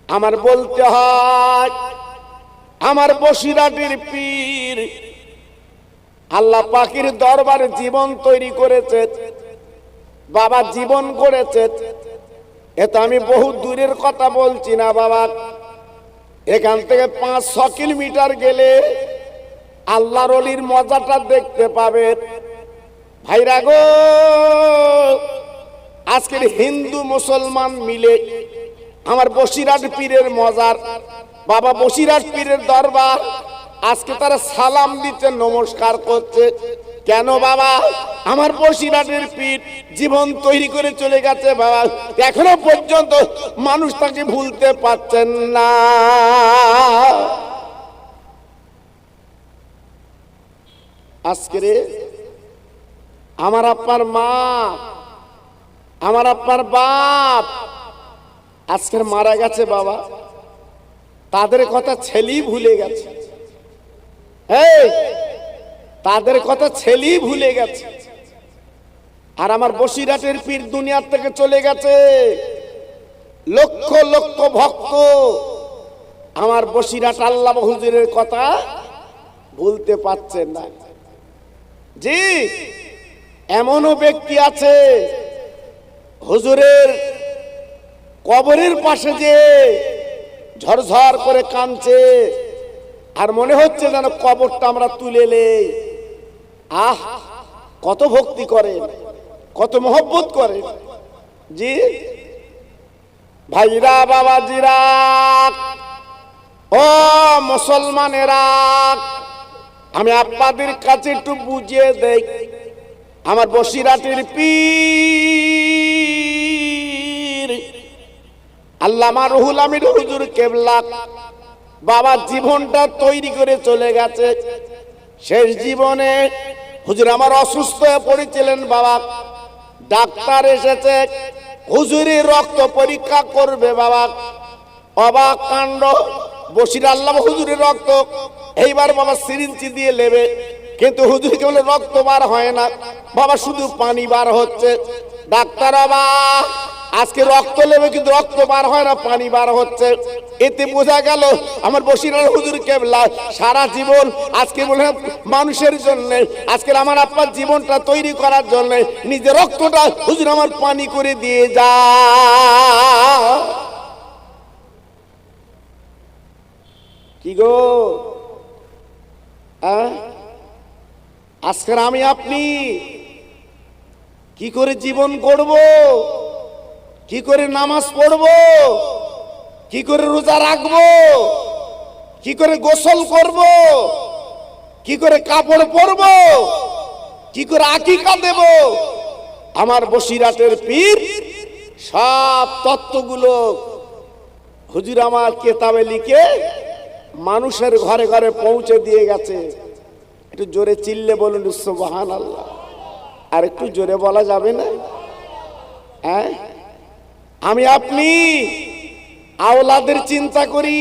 আমার বলতে হয় আমার বসিরাটির পীর আল্লাহ পাকের দরবারে জীবন তৈরি করেছে, বাবা জীবন করেছে। এটা আমি বহু দূরের কথা বলছি না বাবা, এখান থেকে 5-6 কিলোমিটার গেলে আল্লাহর ওলির মজাটা দেখতে পাবেন। ভাইরা গো, আজকের হিন্দু মুসলমান মিলে আমার বসিরাট পীরের মজার, বাবা বসিরাট পীরের দরবার আজকে তারা সালাম দিচ্ছে, নমস্কার করছে। কেন বাবা? আমার বসিরাটের পীর জীবন তৈরি করে চলে গেছে বাবা, এখনো পর্যন্ত মানুষ তাকে ভুলতে পারছেন না। আজকে আমার আপনার মা, আমার আপনার বাপ আজকের মারা গেছে বাবা, তাদের কথা ছেলেই ভুলে গেছে। তাদের কথা ছেলেই ভুলে গেছে। আর আমার বসিরাটের পীর দুনিয়ার থেকে চলে গেছে। লক্ষ লক্ষ ভক্ত আমার বসিরাট আল্লাহ হুজুরের কথা ভুলতে পারছেন না। জি, এমনও ব্যক্তি আছে হুজুরের কবরের পাশে যে ঝরঝর করে কাঁদছে, আর মনে হচ্ছে যেন কবরটা আমরা তুলে নেই। আহ, কত ভক্তি করেন, কত মহব্বত করেন। জি ভাইরা, বাবাজিরা, ও মুসলমানেরা, আমি আপনাদের কাছে একটু বুঝিয়ে দেই। আমার বসিরাটের পীর আল্লামা রুহুল আমিন হুজুর কেবলা বাবা জীবনটা তৈরি করে চলে গেছে। শেষ জীবনে হুজুর আমার অসুস্থ হয়ে পড়েছিলেন বাবা, ডাক্তার এসেছে হুজুরের রক্ত পরীক্ষা করবে বাবা। অবাক কাণ্ড, বসির আল্লাহ হুজুরের রক্ত এইবার বাবা সিরিঞ্জি দিয়ে নেবে, কিন্তু হুজুরকে বলে রক্ত বার হয় না বাবা, শুধু পানি বার হচ্ছে। ডাক্তার অবাক, আজকে রক্ত নেবে কিন্তু রক্ত বার হয় না, পানি বার হচ্ছে। এতে বোঝা গেল আমার বসিরার হুজুর কেবলা সারা জীবন আজকে বলে মানুষের জন্য, আজকে আমার আপনার জীবনটা তৈরি করার জন্য নিজের রক্তটা হুজুর আমার পানি করে দিয়ে যা। কি গো, আজকের আমি আপনি কি করে জীবন করব, কি করে নামাজ পড়ব, কি করে রোজা রাখবো, কি করে গোসল করব, কি করে কাপড় পরব, কি করে আকিকা দেব, আমার বসিরাটের পীর সব তত্ত্বগুলো হুজুর আমার কেতাবে লিখে মানুষের ঘরে ঘরে পৌঁছে দিয়ে গেছে। একটু জোরে চিল্লে বলুন সুবহানাল্লাহ। আর একটু জোরে বলা যাবে না? হ্যাঁ, আমি আপনি আওলাদের চিন্তা করি,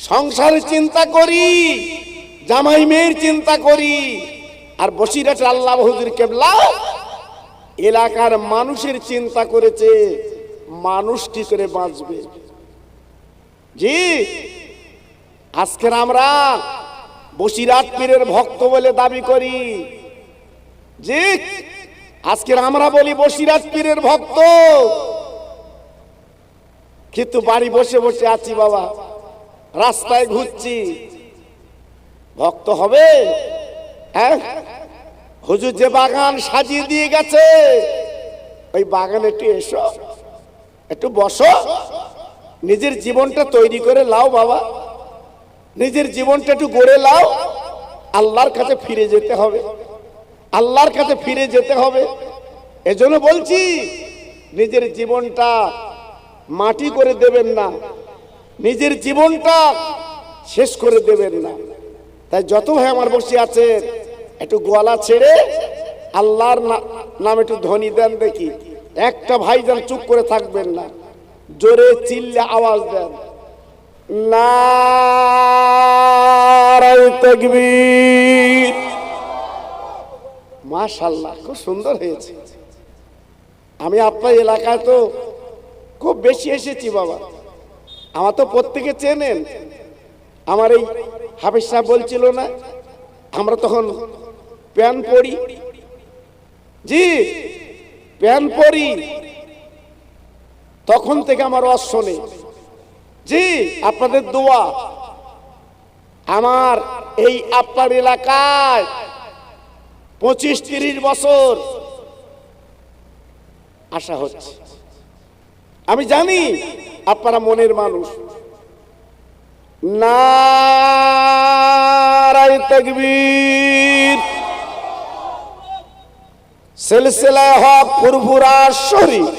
সংসারের চিন্তা করি, জামাই মেয়ের চিন্তা করি, আর বসিরাট আল্লাহ হুজুর কেবলা এলাকার মানুষের চিন্তা করেছে, মানুষ কি করে বাঁচবে। জি, আজকের আমরা বসিরাট পীরের ভক্ত বলে দাবি করি। জি, আজকের আমরা বলি বসিরাট পীরের ভক্ত, কিন্তু বাড়ি বসে বসে আছি বাবা, রাস্তায় ঘুরছি। ভক্ত হবে? হ্যাঁ, হুজুর যে বাগান সাজিয়ে দিয়ে গেছে, ওই বাগানে একটু এসো, একটু বসো, নিজের জীবনটা তৈরি করে লাও বাবা, নিজের জীবনটা একটু গড়ে লাও। আল্লাহর কাছে ফিরে যেতে হবে, আল্লাহর কাছে ফিরে যেতে হবে। এজন্য বলছি নিজের জীবনটা মাটি করে দেবেন না, নিজের জীবনটা শেষ করে দেবেন না। তাই যত ভাই আমার বসে আছে একটু গলা ছেড়ে আল্লাহর নাম একটু ধ্বনি দেন দেখি। একটা ভাই যেন চুপ করে থাকবেন না, জোরে চিল্লে আওয়াজ দেন, নারায়ে তাকবীর। মাশাআল্লাহ, খুব সুন্দর হয়েছে। আমি আপনার এলাকায় তো খুব বেশি এসেছি বাবা, আমার তো প্রত্যেকে চেনেন। আমার এই হাফেজ সাহেব বলছিল না, আমরা তখন প্যান্ট পরি, জি প্যান্ট পরি, তখন থেকে আমার ওয়াজ শোনে। জি আপনাদের দোয়া আমার এই আপনার এলাকায় 25-30 বছর আশা হচ্ছে। আমি জানি আপনারা মনের মানুষ। নারায়ে তাকবীর। সিলসিলায়ে হক ফুরফুরা শরীফ,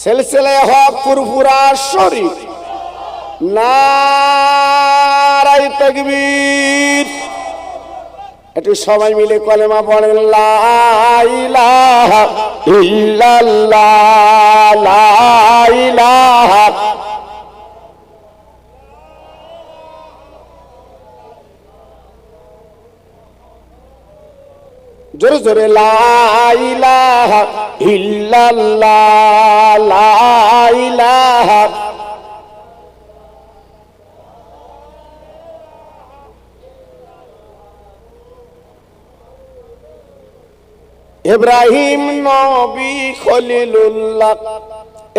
সিলসিলায়ে হক ফুরফুরা শরীফ। নারায়ে তাকবীর। একটু সবাই মিলে কলেমা পড়েন, লা ইলাহা ইল্লাল্লাহ, লা ইলাহা। জোরে জোরে, লা ইলাহা ইল্লাল্লাহ, লা ইলাহা। ইব্রাহিম নবী খলিলুল্লাহ,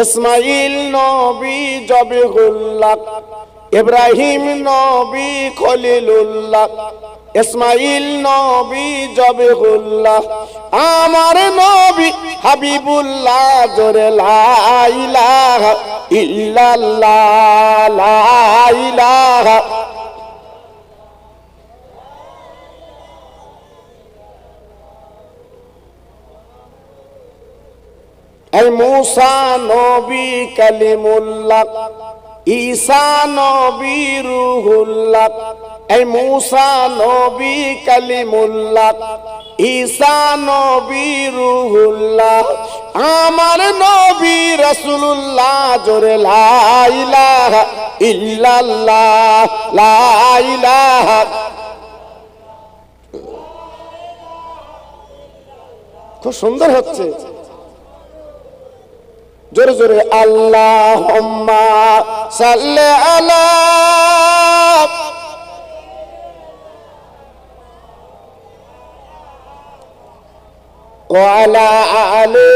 ইসমাইল নবী জবিহুল্লাহ। ইব্রাহিম নবী খলিলুল্লাহ, ইসমাইল নবী জবিহুল্লাহ। আমার নবী হাবিবুল্লাহ। জোরে লা ইলাহা ইল্লাল্লাহ, লা ইলাহা। এই মূসা নবী কালিমুল্লাহ, ঈসা নবী রূহুল্লাহ। এই মূসা নবী কালিমুল্লাহ, ঈসা নবী রূহুল্লাহ। আমার নবী রাসূলুল্লাহ। জোরে লা ইলাহা ইল্লাল্লাহ, লা ইলাহা। খুব সুন্দর হচ্ছে। জোরে জোরে, আল্লাহুম্মা সাল্লি আলা ওয়া আলা আলি।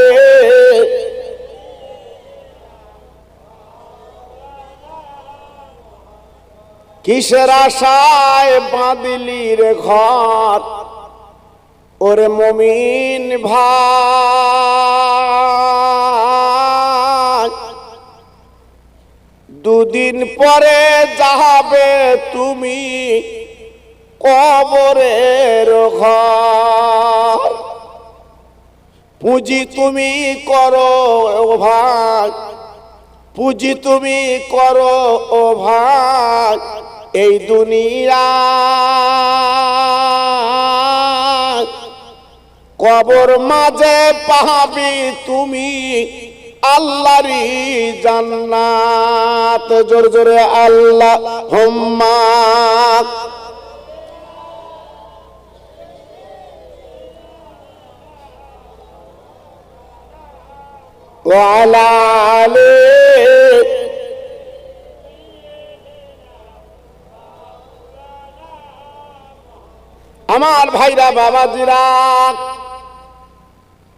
কিসের আশায় বাঁধলি রে ঘর, ওরে মুমিন ভাই, দুদিন পরে যাবে তুমি কবরের ঘর। পুঁজি তুমি করো ও ভাই, পুঁজি তুমি করো ও ভাই, এই দুনিয়া কবর মাঝে পাবি তুমি আল্লাহরই জান্নাত। জোরে জোরে, আল্লাহুম্মা ওয়া আলা আলি। আমার ভাইরা, বাবাজিরা,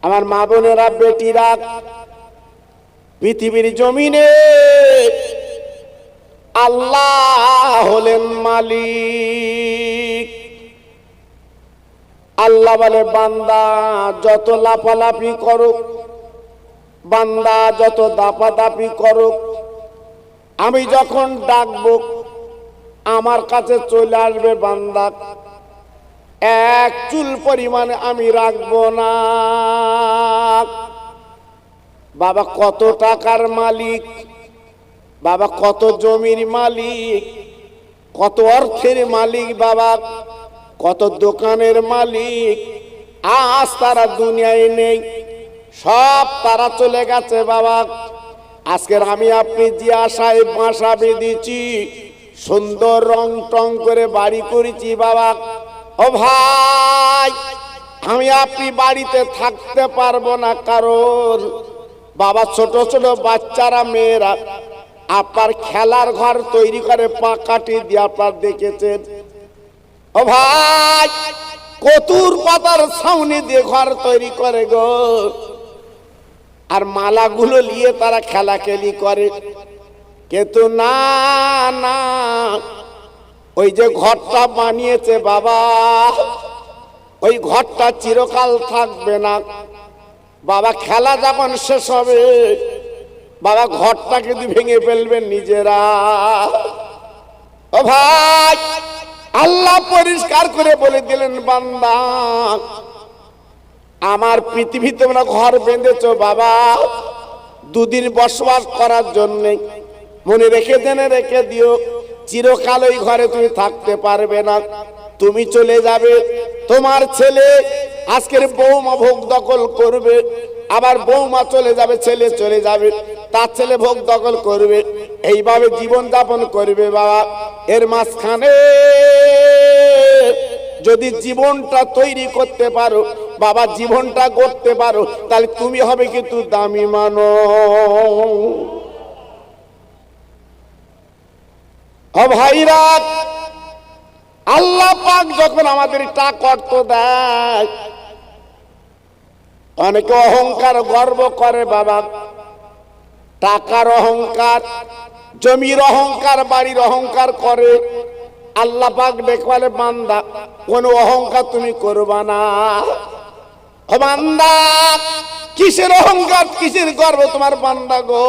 আমার মা বোনেরা, বেটিরা, পৃথিবীর জমিনে আল্লাহ হলেন মালিক। আল্লাহ বলে, বান্দা যত লাফালাফি করুক, বান্দা যত দাপাদাপি করুক, আমি যখন ডাকবো আমার কাছে চলে আসবে বান্দা। এক চুল পরিমাণে আমি রাখবো না। বাবা কত টাকার মালিক, বাবা কত জমির মালিক, কত অর্থের মালিক, বাবা কত দোকানের মালিক, আজ তারা দুনিয়ায় নেই, সব তারা চলে গেছে বাবা। আজকের আমি আপনি যে আশায় বাসা বেঁধেছি, সুন্দর রং টং করে বাড়ি করেছি বাবা, ও ভাই আমি আপনি বাড়িতে থাকতে পারবো না। কারণ বাবা ছোট ছোট বাচ্চারা, মেয়েরা আপনার খেলার ঘর তৈরি করে পাকাটি দিয়ে আপনার দেখেছেন। ও ভাই, কতুর পাতার ছাউনি দিয়ে ঘর তৈরি করে গো, আর মালাগুলো নিয়ে তারা খেলা খেলি করে। কিন্তু না না, ওই যে ঘরটা বানিয়েছে বাবা, ওই ঘরটা চিরকাল থাকবে না বাবা। খেলা যখন শেষ হবে বাবা, ঘরটা কিন্তু ভেঙে ফেলবেন নিজেরা। ও ভাই, আল্লাহ পরিষ্কার করে বলে দিলেন, বান্দা আমার পৃথিবীতে তোমরা ঘর বেঁধেছো বাবা দুদিন বসবাস করার জন্য। মনে রেখে জেনে রেখে দিও, চিরকাল ওই ঘরে তুমি থাকতে পারবে না। তুমি চলে যাবে, তোমার ছেলে আজকের বৌমা ভোগ দখল করবে, আবার বৌমা চলে যাবে, ছেলে চলে যাবে, তার ছেলে ভোগ দখল করবে, এইভাবে জীবন যাপন করবে বাবা। এর মাঝখানে যদি জীবনটা তৈরি করতে পারো বাবা, জীবনটা করতে পারো, তাহলে তুমি হবে কিন্তু দামি মানুষ। ও ভাইরা, আল্লাহ পাক যখন আমাদের টাকর্ত দেয়, অনেকে অহংকার গর্ব করে বাবা, টাকার অহংকার, জমির অহংকার, বাড়ির অহংকার করে। আল্লাহ পাক দেখবালে, বান্দা কোন অহংকার তুমি করবা না। ও বান্দা, কিসের অহংকার, কিসের গর্ব তোমার বান্দা গো?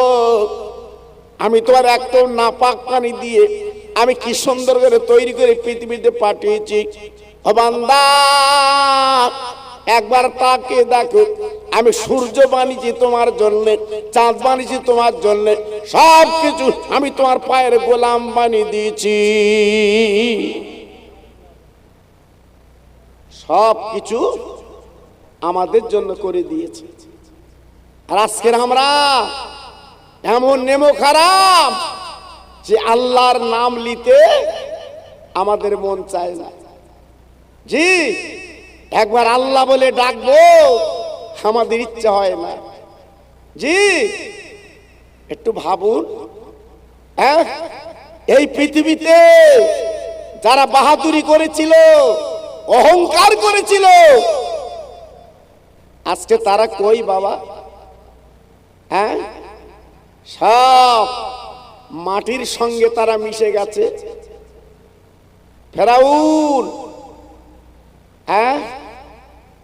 আমি তোমার একটা নাপাক পানি দিয়ে আমি কি সুন্দর করে তৈরি করে পৃথিবীতে পাঠিয়েছি। ও বান্দা, একবার তাকে দেখো, আমি সূর্য বানিয়েছি তোমার জন্য, চাঁদ বানিয়েছি তোমার জন্য, সব কিছু আমি তোমার পায়ের গোলাম বানিয়ে দিয়েছি, সব কিছু আমাদের জন্য করে দিয়েছি। আর আজকের আমরা এমন নেমো খারাপ যে আল্লাহর নাম নিতে আমাদের মন চায় না। জি, একবার আল্লাহ বলে ডাকবো আমাদের ইচ্ছা হয় না। জি, একটু ভাবুন, এই পৃথিবীতে যারা বাহাদুরি করেছিল, অহংকার করেছিল, আজকে তারা কই বাবা? সব মাটির সঙ্গে তারা মিশে গেছে। ফেরাউন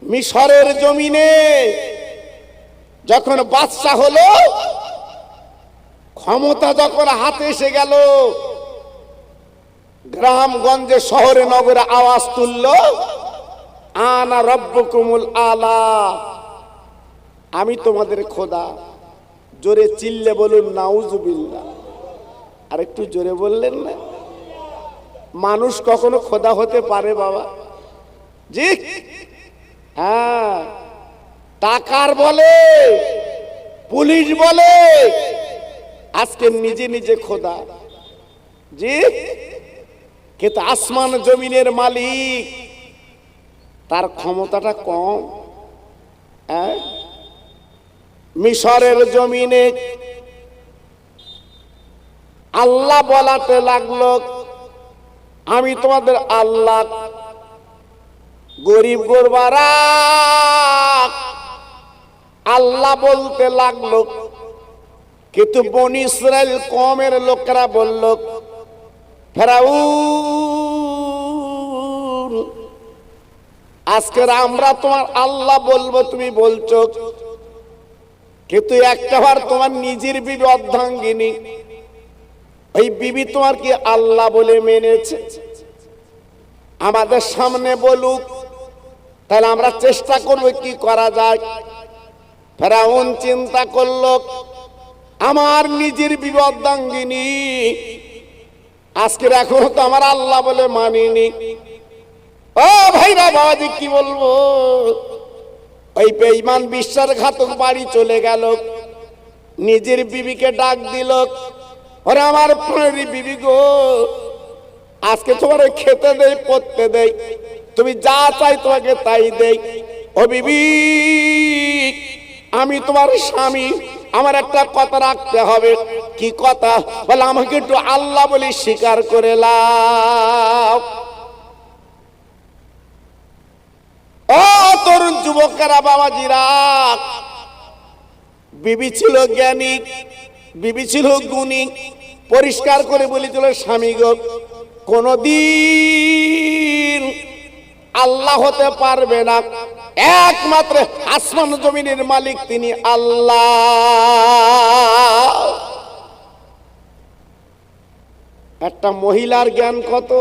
মিশরের জমিনে যখন বাদশা হলো, ক্ষমতা যখন হাতে এসে গেল, গ্রামগঞ্জে শহরে নগরে আওয়াজ তুলল, আনা রব্বুকুমুল আলা, আমি তোমাদের খোদা। জোরে চিল্লে বলুন নাউজুবিল্লাহ। আর একটু জোরে বললেন না? মানুষ কখনো খোদা হতে পারে বাবা? জি, হ্যাঁ, টাকার বলে, পুলিশ বলে আজকে নিজে নিজে খোদা। জি, কিন্তু আসমান জমিনের মালিক, তার ক্ষমতাটা কম। মিশরের জমিনে আল্লাহ বলাতে লাগলো, আমি তোমাদের আল্লাহ। গরিব গোরবারা আল্লাহ বলতে লাগলো, কিন্তু বনি ইসরাইল কমের লোকেরা বলল, ফেরাউন আজকের আমরা তোমার আল্লাহ বলবো, তুমি বলছো, কিন্তু একটাবার তোমার নিজের বিবি অর্ধাঙ্গিনী, ওই বিবি তোমার কি আল্লাহ বলে মেনেছে? আমাদের সামনে বলুক, তাহলে আমরা চেষ্টা করব কি করা যায়। ফেরাউন চিন্তা করল, আমার নিজের বিবি অর্ধাঙ্গিনী, আজকের এখনো তো আমার আল্লাহ বলে মানিনি। ও ভাইরা বাবাজি, কি বলবো? ওই বেঈমান বিশ্বাসঘাতক বাড়ি চলে গেল, নিজের বিবিকে ডাক দিল, ওরে আমার প্রাণের বিবি গো, আজকে তোমার খেতে দেই, পড়তে দেই, তুমি যা চাই তোমাকে তাই দেই। ও বিবি, আমি তোমার স্বামী, আমার একটা কথা রাখতে হবে। কি কথা? বলে আমাকে একটু আল্লাহ বলে স্বীকার করে লাও। ও তরুণ যুবকেরা, বাবাজিরা, বিবি ছিল জ্ঞানী, বিবি ছিল গুণী, পরিষ্কার করে বলেছিল, স্বামী গো, কোনদিন আল্লাহ হতে পারবে না, একমাত্র আসমান জমিনের মালিক তিনি আল্লাহ। একটা মহিলার জ্ঞান কত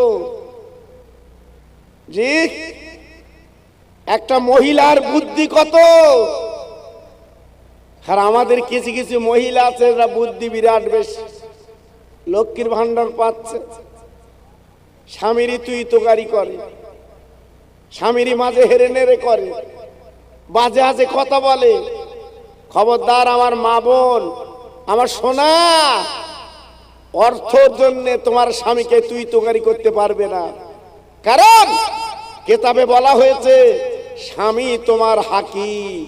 জি, একটা মহিলার বুদ্ধি কত। আর আমাদের কিছু কিছু মহিলা আছে যারা বুদ্ধি বিরাট বেশি, লক্ষ্মীর ভান্ডার পাচ্ছে, স্বামীরই তুই তোকারি করে, স্বামীরই মাঝে হেরে নেড়ে করে, বাজে আজে কথা বলে। খবরদার আমার মা বোন, আমার সোনা, অর্থের জন্য তোমার স্বামীকে তুই তোকারি করতে পারবে না। কারণ কিতাবে বলা হয়েছে স্বামী তোমার হাকিম।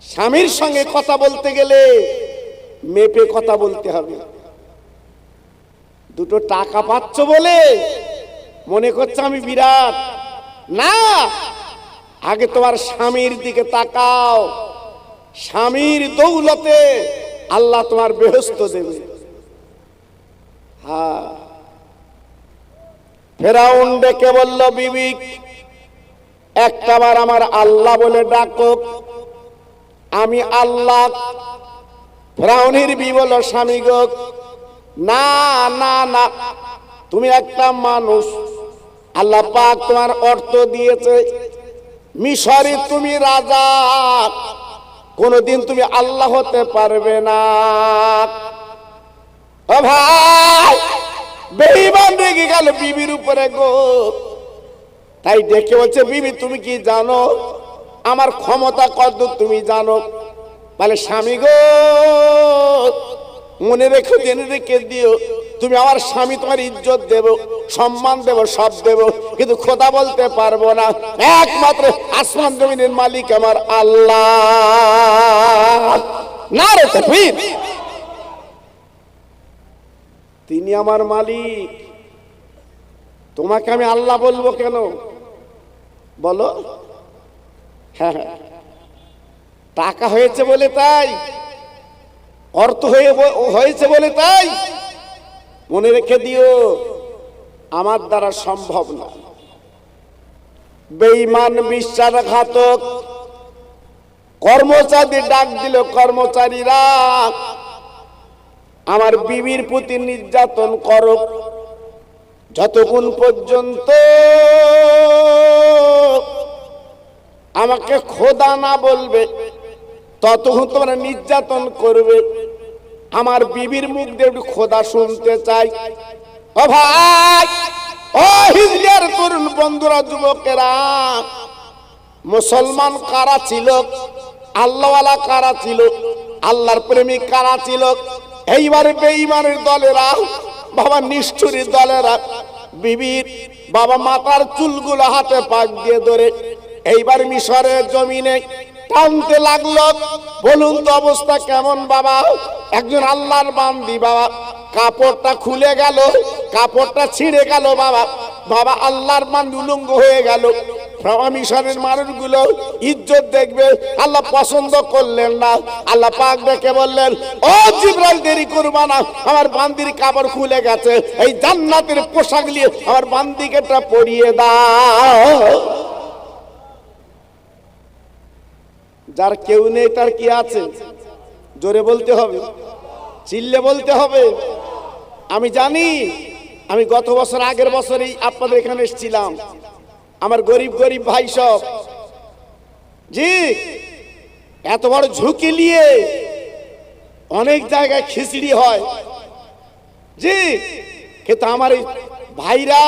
স্বামীর সঙ্গে কথা বলতে গেলে মেপে কথা বলতে হবে। দুটো টাকা পাচ্ছ বলে মনে করছে আমি বিরাট, না, আগে তোমার স্বামীর দিকে তাকাও। স্বামীর দৌলতে আল্লাহ তোমার বেহেশত দেবে। হ্যাঁ, ফেরাউন ডেকে বলল, বিবি একটাবার আমার আল্লাহ বলে ডাকো, আমি আল্লাহ। ফেরাউনের বিবি বলল, স্বামী গো, না না না, তুমি একটা মানুষ, আল্লাহ পাক তোমার অর্থ দিয়েছে, মিশরে তুমি রাজা, কোনদিন তুমি আল্লাহ হতে পারবে না। ও ভাই, বেঈমান রেগে গেল বিবির উপরে গো। তাই ডেকে বলছে, বিবি তুমি কি জানো আমার ক্ষমতা কত? তুমি জানো? বলে, স্বামী গো, মনে রেখো, জেনে রেখে দিও, তুমি আমার স্বামী, তোমার ইজ্জত দেব, সম্মান দেব, সব দেব, কিন্তু খোদা বলতে পারবো না। একমাত্র আসমান জমিনের মালিক আমার আল্লাহ। না রে তাকবীর, তিনি আমার মালিক, তোমাকে আমি আল্লাহ বলবো কেন বলো? হ্যাঁ হ্যাঁ, টাকা হয়েছে বলে তাই, অর্থ হয়েছে বলে তাই, মনে রেখে দিও আমার দ্বারা সম্ভব না। বেঈমান, বিশ্বাসঘাতক কর্মচারী ডাক দিল, কর্মচারীরা আমার বিবির প্রতি নির্যাতন করো, যতক্ষণ পর্যন্ত আমাকে খোদা না বলবে ততক্ষণ তোমরা নির্যাতন করবে। আমার বিবির মুখ দিয়ে একটু খোদা শুনতে চাই। ও ভাই, ও হিজলিয়ার তরুণ বন্ধুরা, যুবকেরা, মুসলমান কারা ছিল, আল্লাহওয়ালা কারা ছিল, আল্লাহর প্রেমিক কারা ছিল? এইবারে বেঈমানের দলেরা, বাবা নিষ্ঠুরী দলেরা বিবির বাবা মাথার চুলগুলো হাতে পাক দিয়ে ধরে এইবার মিশরের জমিনে টানতে লাগলো। বলুন তো অবস্থা কেমন বাবা? একজন আল্লাহর বান্দি বাবা, কাপড়টা খুলে গেল, কাপড়টা ছিঁড়ে গেল বাবা, বাবা আল্লাহর বান্দি উলঙ্গ হয়ে গেল। মিশরের মানুষগুলো ইজ্জত দেখবে, আল্লাহ পছন্দ করলেন না। আল্লাহ পাক ডেকে বললেন, ও জিবরাইল, দেরি করবা না, আমার বান্দির কাপড় খুলে গেছে, এই জান্নাতের পোশাক নিয়ে আমার বান্দিকে পরিয়ে দাও। যার কেউ নেই তার কি আছে? জোরে বলতে হবে, চিল্লে বলতে হবে। আমি জানি, আমি গত বছর, আগের বছরই আপনাদের এখানে এসেছিলাম। আমার গরিব গরিব ভাই সব, জি, এত বড় ঝুঁকি নিয়ে অনেক জায়গায় খিচড়ি হয়, জি, কিন্তু আমার এই ভাইরা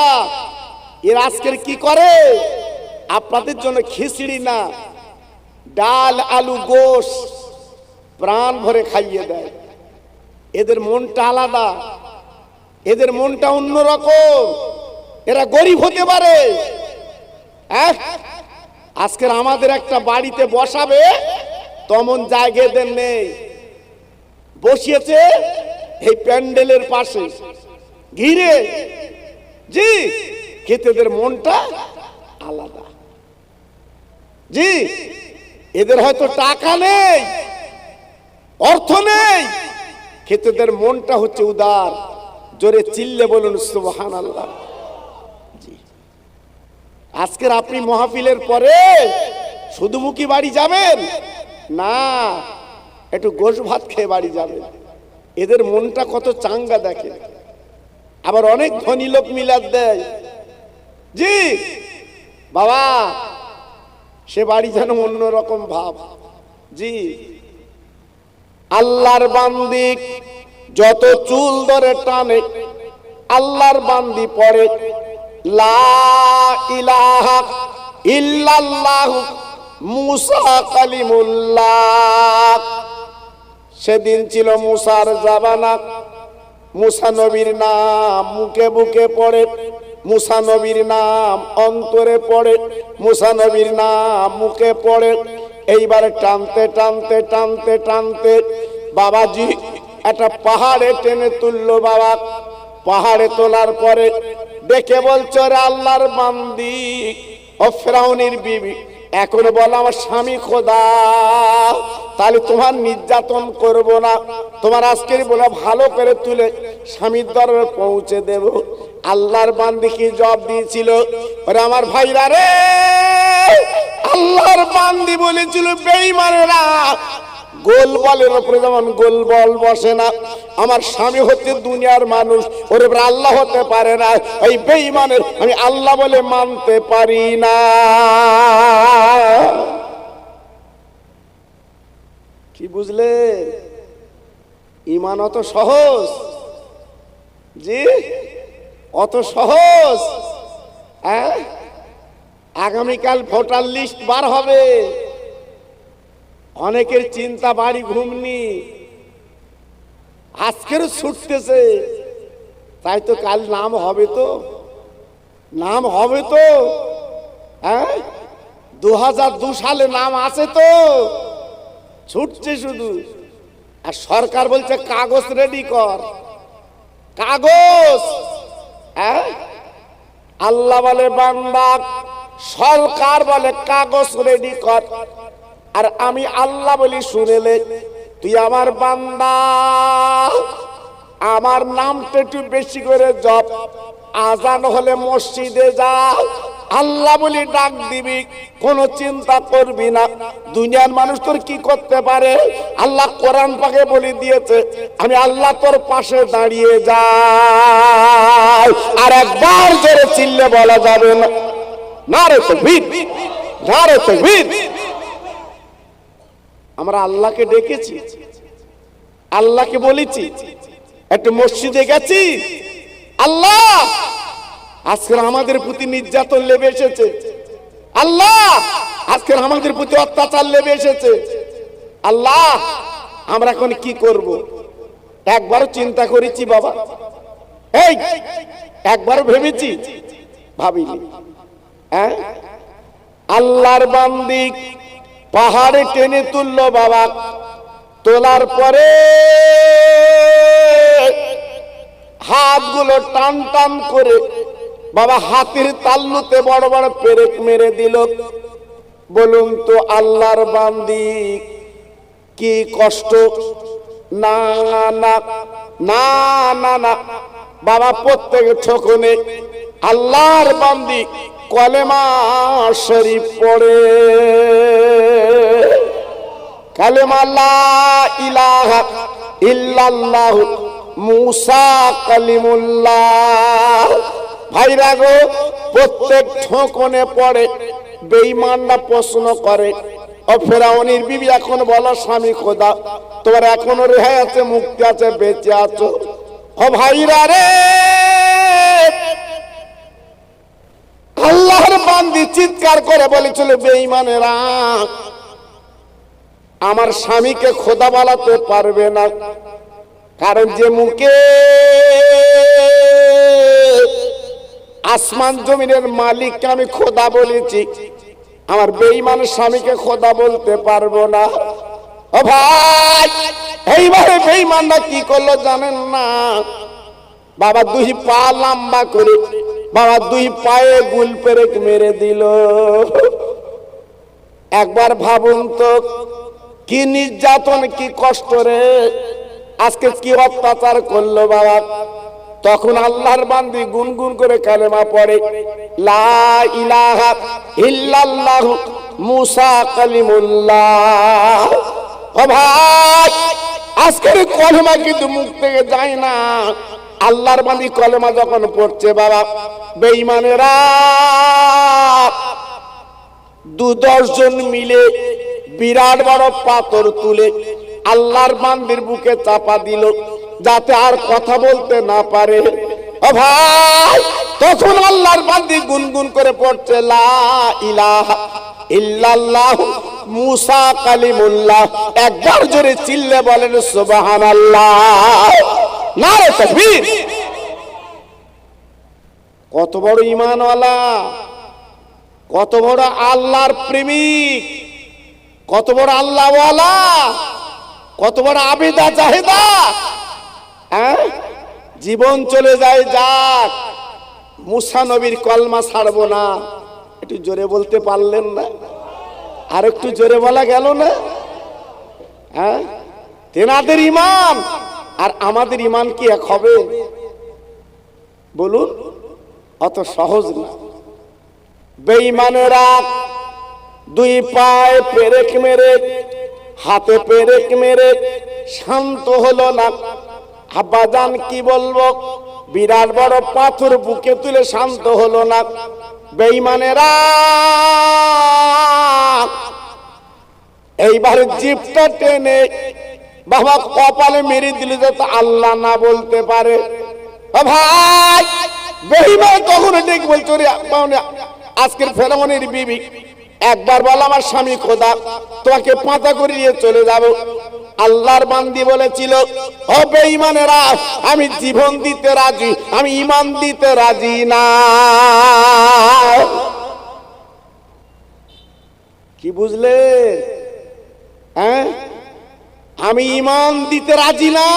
এর আজকের কি করে? আপনাদের জন্য খিচড়ি না, ডাল, আলু, গোশ প্রাণ ভরে খাইয়ে দেয়। এদের মনটা আলাদা, এদের মনটা অন্যরকম। এরা গরিব হতে পারে, আজকের আমাদের একটা বাড়িতে বসাবে, তেমন জায়গাতে নেই, বসিয়েছে এই প্যান্ডেলের পাশে ঘিরে। জি, খেতেদের মনটা আলাদা। জি, এদের হয়তো টাকা নেই, অর্থ নেই, খেতেদের মনটা হচ্ছে উদার। জোরে চিল্লে বলুন সুবহানাল্লাহ। জি, আজকের আপনি মাহফিলের পরে শুধু মুখী বাড়ি যাবেন না, একটু গোশ ভাত খেয়ে বাড়ি যাবেন। এদের মনটা কত চাঙ্গা দেখে। আবার অনেক ধনী লোক মিলাদ দেয়। জি বাবা, সে বাড়ি যেন অন্যরকম ভাব। জি, আল্লাহর বান্দি যত চুল ধরে টানে, আল্লাহর বান্দি পড়ে লা ইলাহা ইল্লাল্লাহু মুসা কালিমুল্লাহ। সেদিন ছিল মুসার জামানা, মুসা নবীর নাম মুখে বুকে পড়ে, মুসা নবীর নাম অন্তরে পড়ে, মুসা নবীর নাম মুখে পড়ে। এইবারে টানতে টানতে টানতে টানতে বাবাজি একটা পাহাড়ে টেনে তুললো। বাবা পাহাড়ে তোলার পরে দেখে বলছো রে আল্লাহর বান্দি ও ফেরাউনের বিবি, এখন বলো আমার স্বামী খোদা, তাহলে তোমার নির্যাতন করব না, তোমার আজকের বলে ভালো করে তুলে স্বামীর দরবারে পৌঁছে দেব। আল্লাহর বান্দি কি জবাব দিয়েছিল? ওরে আমার ভাইরা রে, আল্লাহর বান্দি বলেছিল বেঈমানেরা, গোল বলের উপরে যেমন গোল বল বসে না, আমার স্বামী হচ্ছে দুনিয়ার মানুষ, ওর উপরে আল্লাহ হতে পারে না। এই বেঈমানের আমি আল্লাহ বলে মানতে পারি না। কি বুঝলে? ঈমান অত সহজ? জি, অত সহজ? হ্যাঁ, আগামীকাল ভোটার লিস্ট বার হবে, অনেকের চিন্তা বাড়ি ঘুমনি, আজকের ছুটতেছে, তাই তো কাল নাম হবে তো, নাম হবে তো। হ্যাঁ, 2002 সালে নাম আছে তো, ছুটছে শুধু। আর সরকার বলছে কাগজ রেডি কর, কাগজ। হ্যাঁ, আল্লাহ বলে বান্দা, সরকার বলে কাগজ রেডি কর, আর আমি আল্লাহ বলি শুনেলে তুই আমার বান্দা, আমার নামটা একটু বেশি করে জপ, আজান হলে মসজিদে যা, আল্লাহ বলি ডাক দিবি, কোনো চিন্তা করবি না। দুনিয়ার মানুষ তোর কি করতে পারে? আল্লাহ কোরআন পাকে বলে দিয়েছে আমি আল্লাহ তোর পাশে দাঁড়িয়ে যাই। আর একবার জোরে চিল্লে বলা যাবে না, নারে তাকবীর, নারে তাকবীর। আমরা আল্লাহকে ডেকেছি, আল্লাহকে বলেছি, একটু মসজিদে গেছি, আল্লাহ আজকে আমাদের প্রতি নির্যাতন লেবে এসেছে, আল্লাহ আজকে আমাদের প্রতি অত্যাচার লেবে এসেছে, আল্লাহ আমরা এখন কি করব? একবারও চিন্তা করেছি বাবা? এই একবারও ভেবেছি? ভাবিনি। হ্যাঁ, আল্লাহর বান্দি পাহাড়ে টেনে তুললো বাবা, তোলার পরে হাতগুলো টান টান করে বাবা হাতের তাল্লুতে বড় বড় পেরেক মেরে দিল। বলুন তো আল্লাহর বান্দি কি কষ্ট? না না না না না বাবা, প্রত্যেক ঠোকনে আল্লাহর বান্দি কলেমা শরীফ পড়ে, কালেমা লা ইলাহা ইল্লাল্লাহু মুসা কালিমুল্লাহ। ভাইরা গো, প্রত্যেক ঠোকনে পড়ে। বেঈমানরা প্রশ্ন করে, ও ফেরাউনের বিবি এখন বলো স্বামী খোদা, তোমার এখনো রেহাই আছে, মুক্তি আছে, বেঁচে আছো? ও ভাইরা রে, আল্লাহর বান্দি চিৎকার করে বলেছিল বেঈমানেরা আমার স্বামীকে খোদা বলাতে পারবে না, কারণ যে মুখে আসমান জমিনের মালিককে আমি খোদা বলেছি, আমার বেঈমান স্বামীকে খোদা বলতে পারবো না। ও ভাই, এইবারে বেঈমানরা কি করলো জানেন না? বাবা দুই পা লম্বা করে বাবা দুই পায়ে গুল পেরেক মেরে দিল। একবার ভাবুন তো, কি নির্যাতন, কি কষ্ট রে, আজকে কি অত্যাচার করলো বাবা। তখন আল্লাহর বান্দি গুনগুন করে কালেমা পড়ে, লা ইলাহা ইল্লাল্লাহ মুসা কালিমুল্লাহ। ও ভাই, আজকের কলেমা কিন্তু মুখ থেকে যায় না। আল্লাহর বান্দি কলেমা যখন পড়ছে বাবা, বেঈমানেরা 2-10 জন মিলে বিরাট বড় পাথর তুলে আল্লাহর বান্দির বুকে চাপা দিল, যাতে আর কথা বলতে না পারে। ও ভাই, তখন আল্লাহর বান্দি গুনগুন করে পড়ছে, লা ইলাহা ইল্লাল্লাহ মুসা কালিমুল্লাহ। একবার জোরে চিল্লে বলেন সুবহানাল্লাহ, নারে তাকবীর। কত বড় ঈমানওয়ালা, কত বড় আল্লাহর প্রেমিক, কত বড় আল্লাহওয়ালা, কত বড় আবিদা জাহেদা। জীবন চলে যায় যাক, মুসা নবীর কলমা ছাড়বো না। একটু জোরে বলতে পারলেন না? আর একটু জোরে বলা গেল না? তেনাদের ঈমান আর আমাদের ঈমান কি এক হবে? বলুন, অত সহজ না। বেঈমানেরা দুই পায়ে পেরেক মেরে, হাতে পেরেক মেরে শান্ত হলো না। আব্বাজান কি বলবো, বিরাট বড় পাথর বুকে তুলে শান্ত হলো না। বেঈমানেরা এইবার জিভটা টেনে বাবা কপালে মেরে দিল, যাতে আল্লাহ না বলতে পারে। ভাই, বেঈমান তখন ঠিক বলছো, আজকের ফেরাউনের বিবি একবার বল, আমার স্বামী খোদা, তোমাকে পাতা করে নিয়ে চলে যাব। আল্লাহর বান্দি বলেছিল, ও বেঈমানেরা, আমি জীবন দিতে রাজি, আমি ঈমান দিতে রাজি না। কি বুঝলে? আমি ঈমান দিতে রাজি না,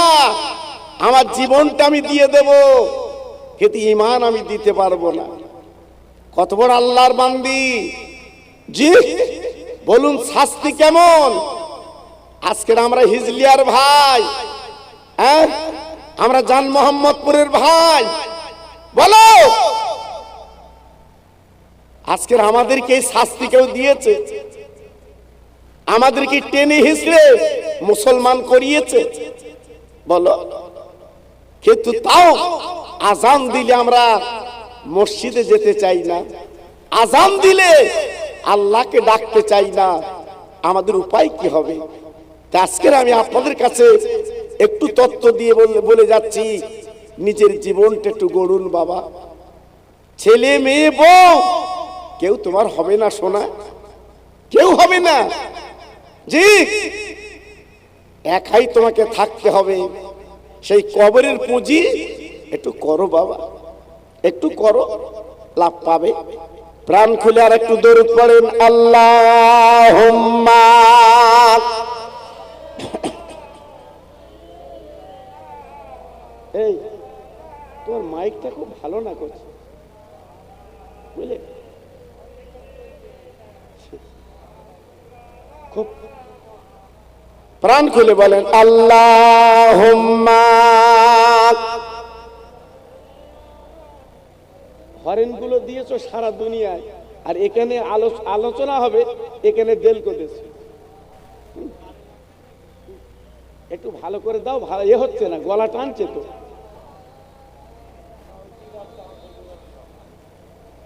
আমার জীবনটা আমি দিয়ে দেব, কিন্তু ঈমান আমি দিতে পারবো না। কত বড় আল্লাহর বান্দি। জি বলুন, শাস্তি কেমন? আজকের আমরা হিজলিয়ার ভাই, আমরা জান মোহাম্মদপুরের ভাই, বলো আজকের আমাদেরকে এই শাস্তি কেউ দিয়েছে? আমাদেরকে টেনে হিসড়ে মুসলমান করিয়েছে? বলো। কিন্তু তাও আজান দিলে আমরা মসজিদে যেতে চাই না, আজান দিলে আল্লাহকে ডাকতে চাই না। আমাদের উপায় কি হবে? আজকের আমি আপনাদের কাছে একটু তত্ত্ব দিয়ে বলে যাচ্ছি, নিজের জীবনটা একটু গড়ুন বাবা। ছেলে মেয়ে বউ কেউ তোমার হবে না সোনা, কেউ হবে না। জি, একাই তোমাকে থাকতে হবে। সেই কবরের পুঁজি একটু করো বাবা, একটু করো, লাভ পাবে। প্রাণ খুলে আর একটু দরুদ পড়েন, আল্লাহুম্মা। এই তোমার মাইকটা খুব ভালো না করছে, বুঝলে? খুব প্রাণ খুলে বলেন, আল্লাহুম্মা। হরেনগুলো দিয়েছো সারা দুনিয়ায়, আর এখানে আলোচনা হবে, এখানে দেল করেছে। একটু ভালো করে দাও, ভালো এ হচ্ছে না, গলা টানছে তো।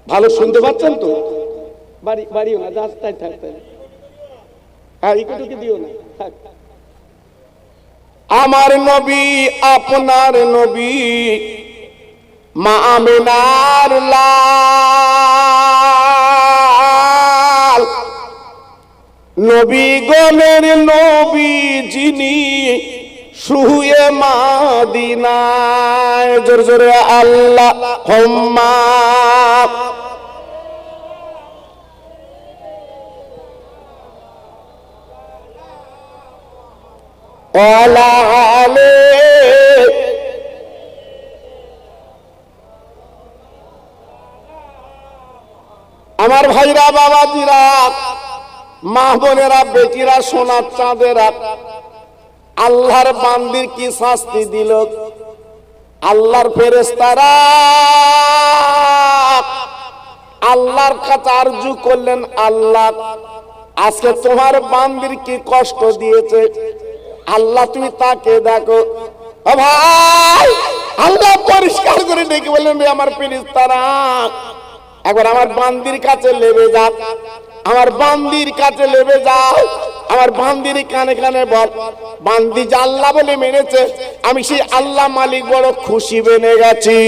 ভালো শুনতে পাচ্ছেন তো? বাড়িও না, রাস্তায় থাকতে। হ্যাঁ, একটুকে দিও না, থাক। আমার নবী আপনার নবী, মা আমিনার লাল, নবী গণের নবী যিনি শুয়ে মাদিনায়। জোরে জোরে আল্লাহুম্মা। ওয়ালা আলে আমার ভাইরা বাবাজিরা মা বোনেরা বেটিরা সোনার চাঁদেরা আল্লাহর বান্দির কি শাস্তি দিল আল্লাহর ফেরেশতারা আল্লাহর কাছে আরজু করলেন আল্লাহ আজকে তোমার বান্দির কি কষ্ট দিয়েছে আল্লাহ তুমি তাকে দেখো ও ভাই আল্লাহ পরিষ্কার করে ডেকে বললেন আমার ফেরেশতারা একবার আমার বান্দির কাছে লেবে যাও আমার বান্দির কাছে লেবে যাও আমার বান্দির কানে কানে বল বান্দি যে আল্লাহ বলে মেনেছে আমি সেই আল্লাহ মালিক বড় খুশি বেনে গেছি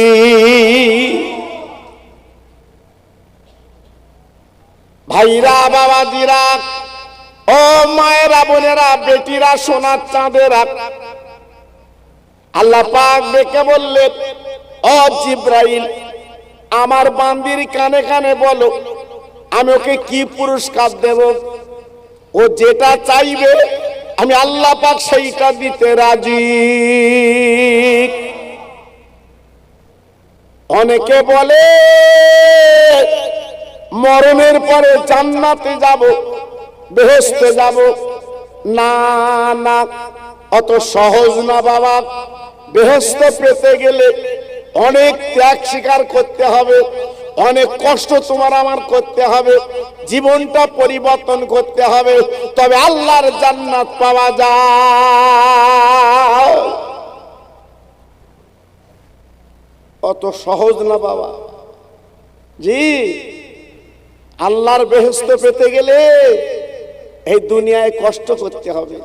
ভাইরা বাবাজিরা ও মায়েরা বোনেরা বেটিরা সোনার চাঁদেরা আল্লাহ পাক ডেকে বললেন ও জিব্রাইল আমার বান্দির কানে কানে বলো আমি ওকে কি পুরস্কার দেব ও যেটা চাইবে আমি আল্লাহ পাক সেইটা দিতে রাজি অনেকে বলে মরণের পরে জান্নাতে যাব বেহেশতে যাব না না অত সহজ না বাবা বেহেশত পেতে গেলে অনেক ত্যাগ স্বীকার করতে হবে অনেক কষ্ট তোমার আমার করতে হবে জীবনটা পরিবর্তন করতে হবে তবে আল্লাহর জান্নাত পাওয়া যায় অত সহজ না বাবা জি আল্লাহর বেহেশত পেতে গেলে এই দুনিয়ায় কষ্ট করতে হবে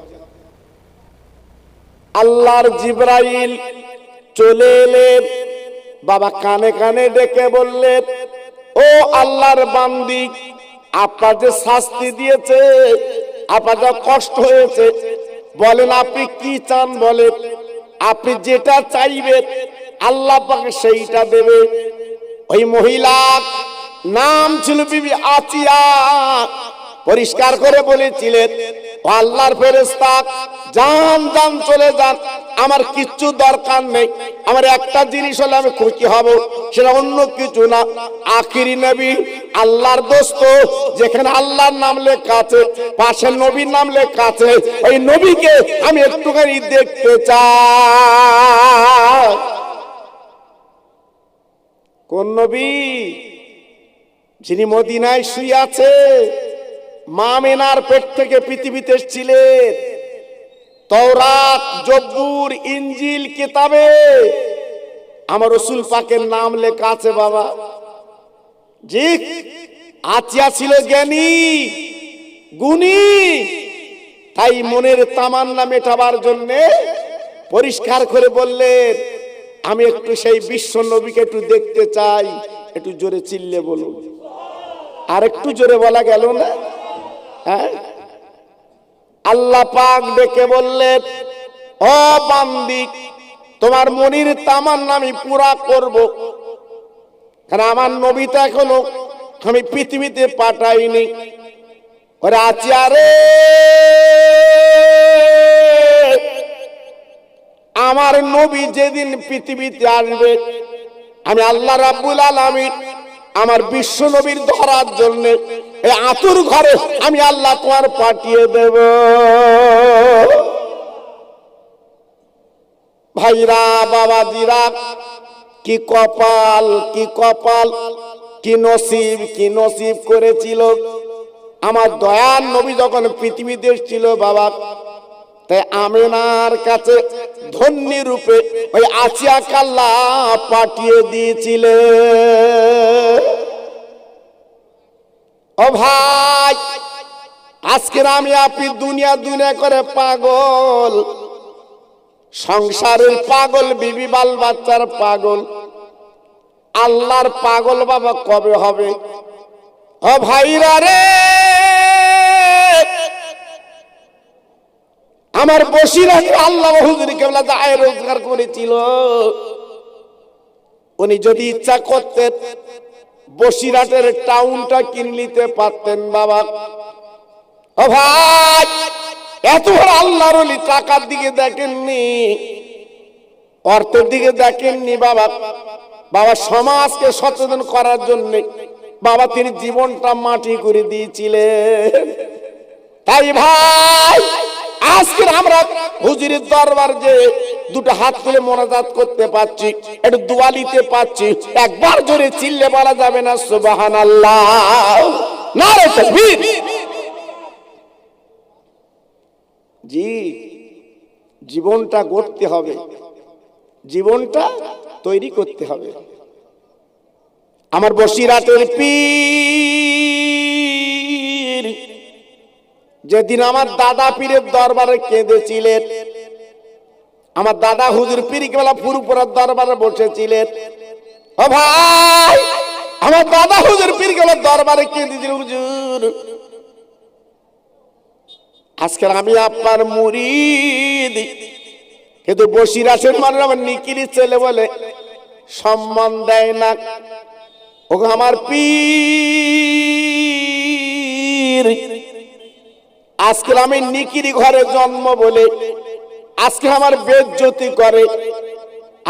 আল্লাহর জিবরাইল চলে এলেন বাবা কানে কানে ডেকে বললেন ও আল্লাহর বান্দি আপনার যে শাস্তি দিয়েছে আপনার যা কষ্ট হয়েছে বলেন আপনি কি চান বলেন আপনি যেটা চাইবেন আল্লাহ পাক সেইটা দেবে ওই মহিলা নাম ছিল বিবি আতিয়া পরিষ্কার করে বলেছিলেন ও আল্লাহর ফেরেশতা যান যান চলে যান আমার কিচ্ছু দরকার নেই আমার একটা জিনিস হলে আমি খুশি হব সেটা অন্য কিছু না আখিরি নবী আল্লাহর দোস্ত যেখানে আল্লাহর নাম লেখা আছে পাশে নবীর নাম লেখা আছে ওই নবীকে আমি একটুখানি দেখতে চাই কোন নবী যিনি মদিনায় শুয়ে আছে মা মেনার পেট থেকে পৃথিবীতে এসেছিলেন তওরাত জব্বুর ইনজিল কিতাবে আমার রাসূল পাকের নাম লেখা আছে বাবা জি আতিয়া ছিল জ্ঞানী গুণী তাই মনের তামান্না মেটাবার জন্য পরিষ্কার করে বললেন আমি একটু সেই বিশ্ব নবীকে একটু দেখতে চাই একটু জোরে চিল্লে বলুন আর একটু জোরে বলা গেল না হ্যাঁ আল্লাহ পাক ডেকে বললেন ও বান্দি তোমার মনের তামান্না আমি পুরা করব কারণ আমার নবী তো এখনো আমি পৃথিবীতে পাঠাইনি ওরে আচারে আমার নবী যেদিন পৃথিবীতে আসবে আমি আল্লাহ রাব্বুল আলামিন আমার বিশ্ব নবীর ধরার জন্য এই আতুর ঘরে আমি আল্লাহ তোমার পাঠিয়ে দেব ভাইরা বাবাজিরা কি কপাল কি কপাল কি নসিব করেছিল আমার দয়ার নবী যখন পৃথিবীতে ছিল বাবা তাই আমিনার কাছে ধন্যী রূপে ওই আচিয়াকে আল্লাহ পাঠিয়ে দিয়েছিলেন ও ভাই আজকের আমি আপনি দুনিয়া করে পাগল সংসারের পাগল বিবি বাল বাচ্চার পাগল আল্লাহর পাগল বাবা কবে হবে ও ভাইরা রে আমার বসিরহাটে আল্লাহ হুজুর কেবলা আয় রোজগার করেছিল উনি যদি ইচ্ছা করতেন বসিরহাটের টাউনটা কিনে নিতে পারতেন বাবা ও ভাই এত বড় আল্লাহর ওলি টাকার দিকে দেখেননি, অর্থের দিকে দেখেননি বাবা। বাবা সমাজকে সচেতন করার জন্য বাবা তিনি জীবনটা মাটি করে দিয়েছিলেন। তাই ভাই আজকে আমরা হুজুরের দরবার যে দুটো হাত তুলে মোনাজাত করতে পারছি, একটু দোয়া নিতে পারছি, একবার জোরে চিল্লে বলা যাবে না সুবহানাল্লাহ, নারে তাকবীর। জি, জীবনটা গড়তে হবে, জীবনটা তৈরি করতে হবে। আমার বসিরাটের পীর যেদিন আমার দাদা পীরের দরবারে কেঁদেছিলেন, আমার দাদা হুজুর পীর কেবলা ফুরপুরার দরবারে বসেছিলেন। ও ভাই, আমার দাদা হুজুর পীর কেবলা দরবারে কেঁদেছিলেন, হুজুর আজকে আমি আপনার মুরিদ, কিন্তু বসিরাটের মানুষ আমার নিকিরি ছেলে বলে সম্মান দেয় না। ও আমার পীর, আজকে আমি নিকিরি ঘরে জন্ম বলে আজকে আমার বেজ্জতি করে।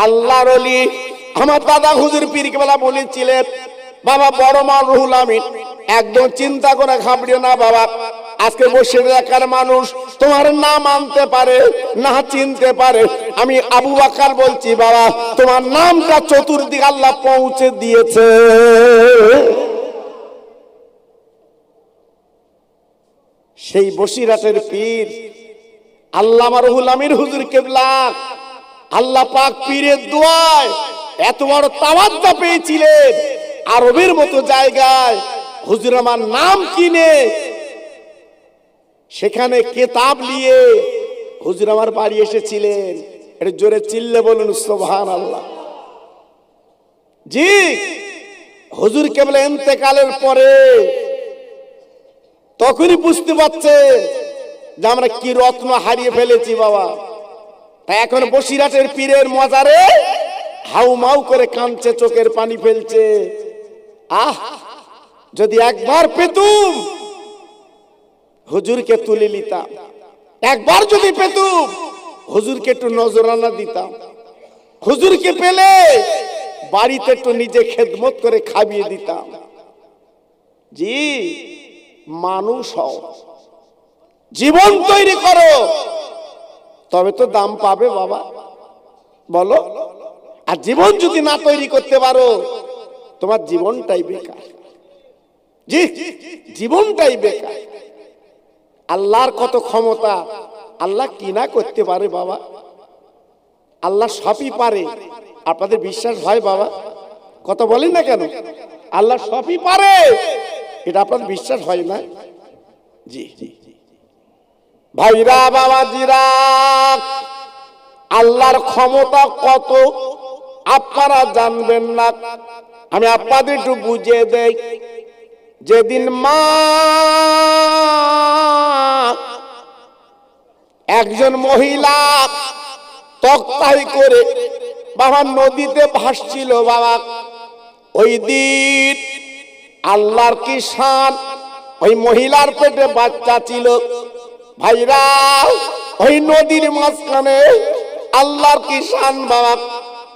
আল্লাহর ওলি আমার দাদা হুজুর পীর কেবলা বলেছিলেন, বাবা বড় মা রুহুল আমিন একদম চিন্তা করে ঘাবড়িও না বাবা, আজকে বসে এলাকার মানুষ তোমার নাম আনতে পারে না চিনতে পারে, আমি আবু বকর বলছি বাবা তোমার নামটা চতুর্দিকে আল্লাহ পৌঁছে দিয়েছে। সেই বসিরাটের পীর আল্লামা রুহুল আমিন হুজুর কেবলা আল্লাহ পাক পীরের দোয়ায় এত বড় তাওয়াজ্জু পেয়েছিলেন, আরবের মতো জায়গায় হুজুর আমার নাম কিনে সেখানে কিতাব নিয়ে হুজুর আমার বাড়ি এসেছিলেন। এটা জোরে চিল্লে বলুন সুবহানাল্লাহ। জি, হুজুর কেবল ইন্তেকালের পরে তখনই বুঝতে পারছে যে আমরা কি রত্ন হারিয়ে ফেলেছি বাবা। তাই এখন বসিরাটের পীরের মাজারে হাউমাউ করে কাঁদছে, চোখের পানি ফেলছে। আহ, যদি একবার পেতুম হুজুরকে তুলে নিতাম, একবার যদি পেতুম হুজুরকে একটু নজরানা দিতাম, হুজুরকে পেলে বাড়িতে একটু নিজে খেদমত করে খাইয়ে দিতাম। জি, মানুষ হও, জীবন তৈরি করো, তবে তো দাম পাবে বাবা, বলো। আর জীবন যদি না তৈরি করতে পারো তোমার জীবনটাই বেকার। জি, জীবনটাই বেকার। আল্লাহর কত ক্ষমতা, আল্লাহ কি না করতে পারে বাবা, আল্লাহ সবই পারে। আপনাদের বিশ্বাস হয় বাবা? কথা বলেন না কেন? আল্লাহ সবই পারে, এটা আপনাদের বিশ্বাস হয় না? জি জি ভাইরা বাবাজিরা, আল্লাহর ক্ষমতা কত আপনারা জানবেন না, আমি আপনাদের একটু বুঝিয়ে দেই। যেদিন মা একজন মহিলা তক্তাই করে বাবা নদীতে ভাসছিল বাবা, ওই দিন আল্লাহর কি শান, ওই মহিলার পেটে বাচ্চা ছিল। ভাইরা ওই নদীর মাঝখানে আল্লাহর কি শান বাবা,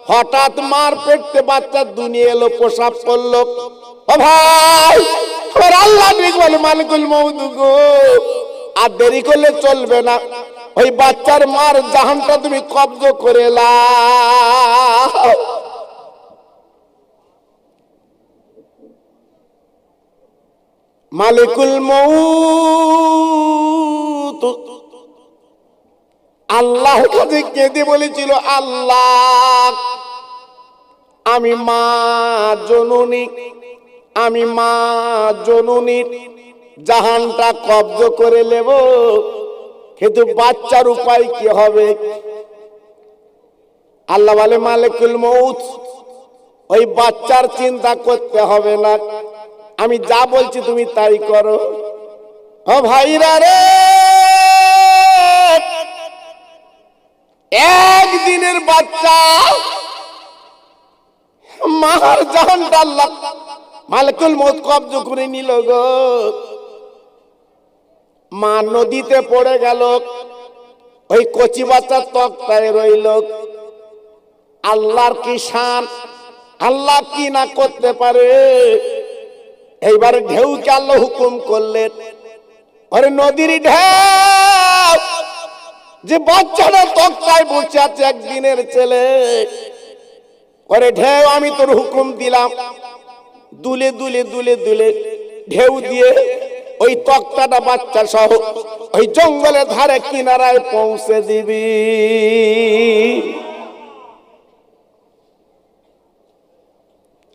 হঠাৎ মার পেটে বাচ্চা দুনিয়া এলো, প্রসাব করলো। ও ভাই, আল্লাহ বলে মালিকুল মউত গো, আর দেরি করলে চলবে না, ওই বাচ্চার মার জাহানটা তুমি কব্জ করে লাও। মালিকুল মউত আল্লাহ কাছে কেঁদে বলেছিল, আল্লাহ আমি মা জননী, আমি মা জননী জাহানটা কব্জ করে নেব, কিন্তু বাচ্চার উপায় কি হবে? আল্লাহ বলে মালিকুল মউত ওই বাচ্চার চিন্তা করতে হবে না, আমি যা বলছি তুমি তাই করো। ও ভাইরা রে, একদিনের বাচ্চা মার জাহানটা আল্লাহ মালিকুল মউত কব্জ করে নিল গো। মা নদীতে পড়ে গেল, ওই কচি বাচ্চা তক্তায় রইল। আল্লাহর কি শান, আল্লাহ কি না করতে পারে। এইবারে ঢেউকে আল্লাহ হুকুম করলেন, আরে নদীর ঢেউ, যে বাচ্চাটা তক্তায় বসে আছে একদিনের ছেলে, ওরে ঢেউ আমি তোর হুকুম দিলাম, দুলে দুলে দুলে দুলে ঢেউ দিয়ে ওই তক্তাটা বাচ্চা সহ ওই জঙ্গলের ধারে কিনারায় পৌঁছে দিবি।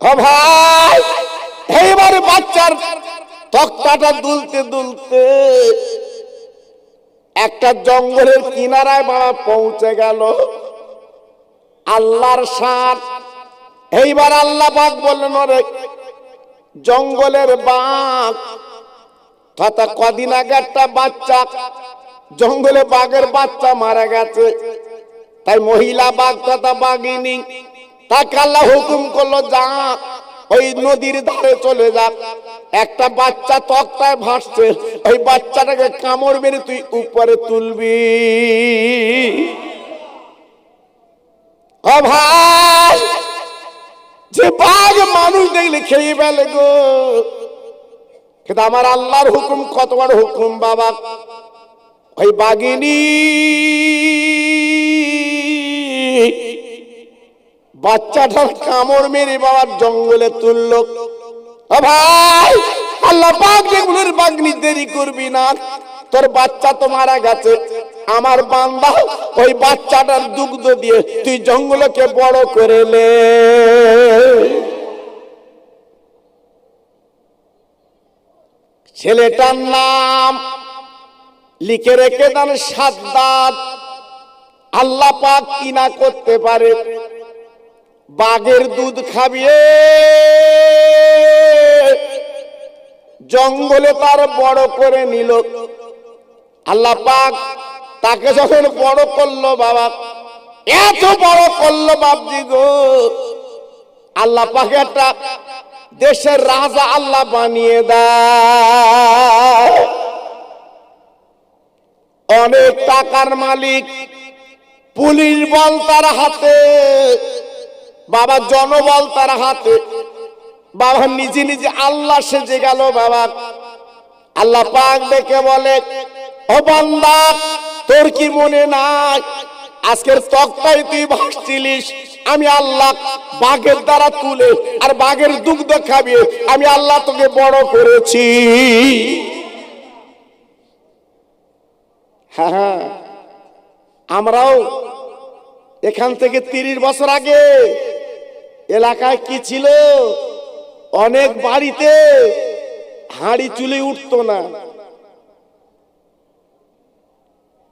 ও ভাই, এইবার বাচ্চার তক্তাটা দুলতে দুলতে একটা জঙ্গলের কিনারায় বাবা পৌঁছে গেল। আল্লাহর শান। এইবার আল্লাহ পাক বললেন, ওরে জঙ্গলের বাঘ, তথা কদিন আগে একটা বাচ্চা জঙ্গলে বাঘের বাচ্চা মারা গেছে, তাই মহিলা বাঘ তথা বাঘিনী তাকে আল্লাহ হুকুম করলো, যা ওই নদীর ধারে চলে যা, একটা বাচ্চা তক্তায় ভাসছে, ওই বাচ্চাটাকে কামড় মেরে তুই উপরে তুলবি। ও ভাই, যে বাঘ মানুষ দেখলে খেয়ে ফেলে গো, কিন্তু আমার আল্লাহর হুকুম কত বড় হুকুম বাবা। ওই বাঘিনী বাচ্চাটার কামড় মেরে বাবার জঙ্গলে তুললো। ও ভাই, আল্লাহ পাক যেগুলোর বাঘিনী দেরি করবি না, তোর বাচ্চা তো মারা গেছে, আমার বান্দা ওই বাচ্চাটার দুগ্ধ দিয়ে তুই জঙ্গলকে বড় করে নে। ছেলেটার নাম লিখে রেখে দেন সাদ্দাত। আল্লাহ পাক কি না করতে পারে। বাঘের দুধ খাবিয়ে জঙ্গলে তার বড় করে নিল। আল্লাহ পাক তাকে যখন বড় করলো বাবা, এত বড় করলো বাপজি গো, আল্লাহ পাক একটা দেশের রাজা আল্লাহ বানিয়ে দেয়। অনেক টাকার মালিক, পুলিশ বল তার হাতে, বাবা জনবল তার হাতে, বাবা নিজে নিজে আল্লাহ সেজে গেল বাবা। আল্লাহ পাক দেখে বলে, ও বান্দা, তোর কি মনে নাই আজকের তক্তায় তুই ভাসছিলিস, আমি আল্লাহ বাঘের দ্বারা তুলে আর বাঘের দুগ্ধ খাবিয়ে আমি আল্লাহ তোকে বড় করেছি। হ্যাঁ হ্যাঁ, আমরাও এখান থেকে 30 বছর আগে এলাকায় কি ছিল, অনেক বাড়িতে হাঁড়ি চুলে উঠতো না।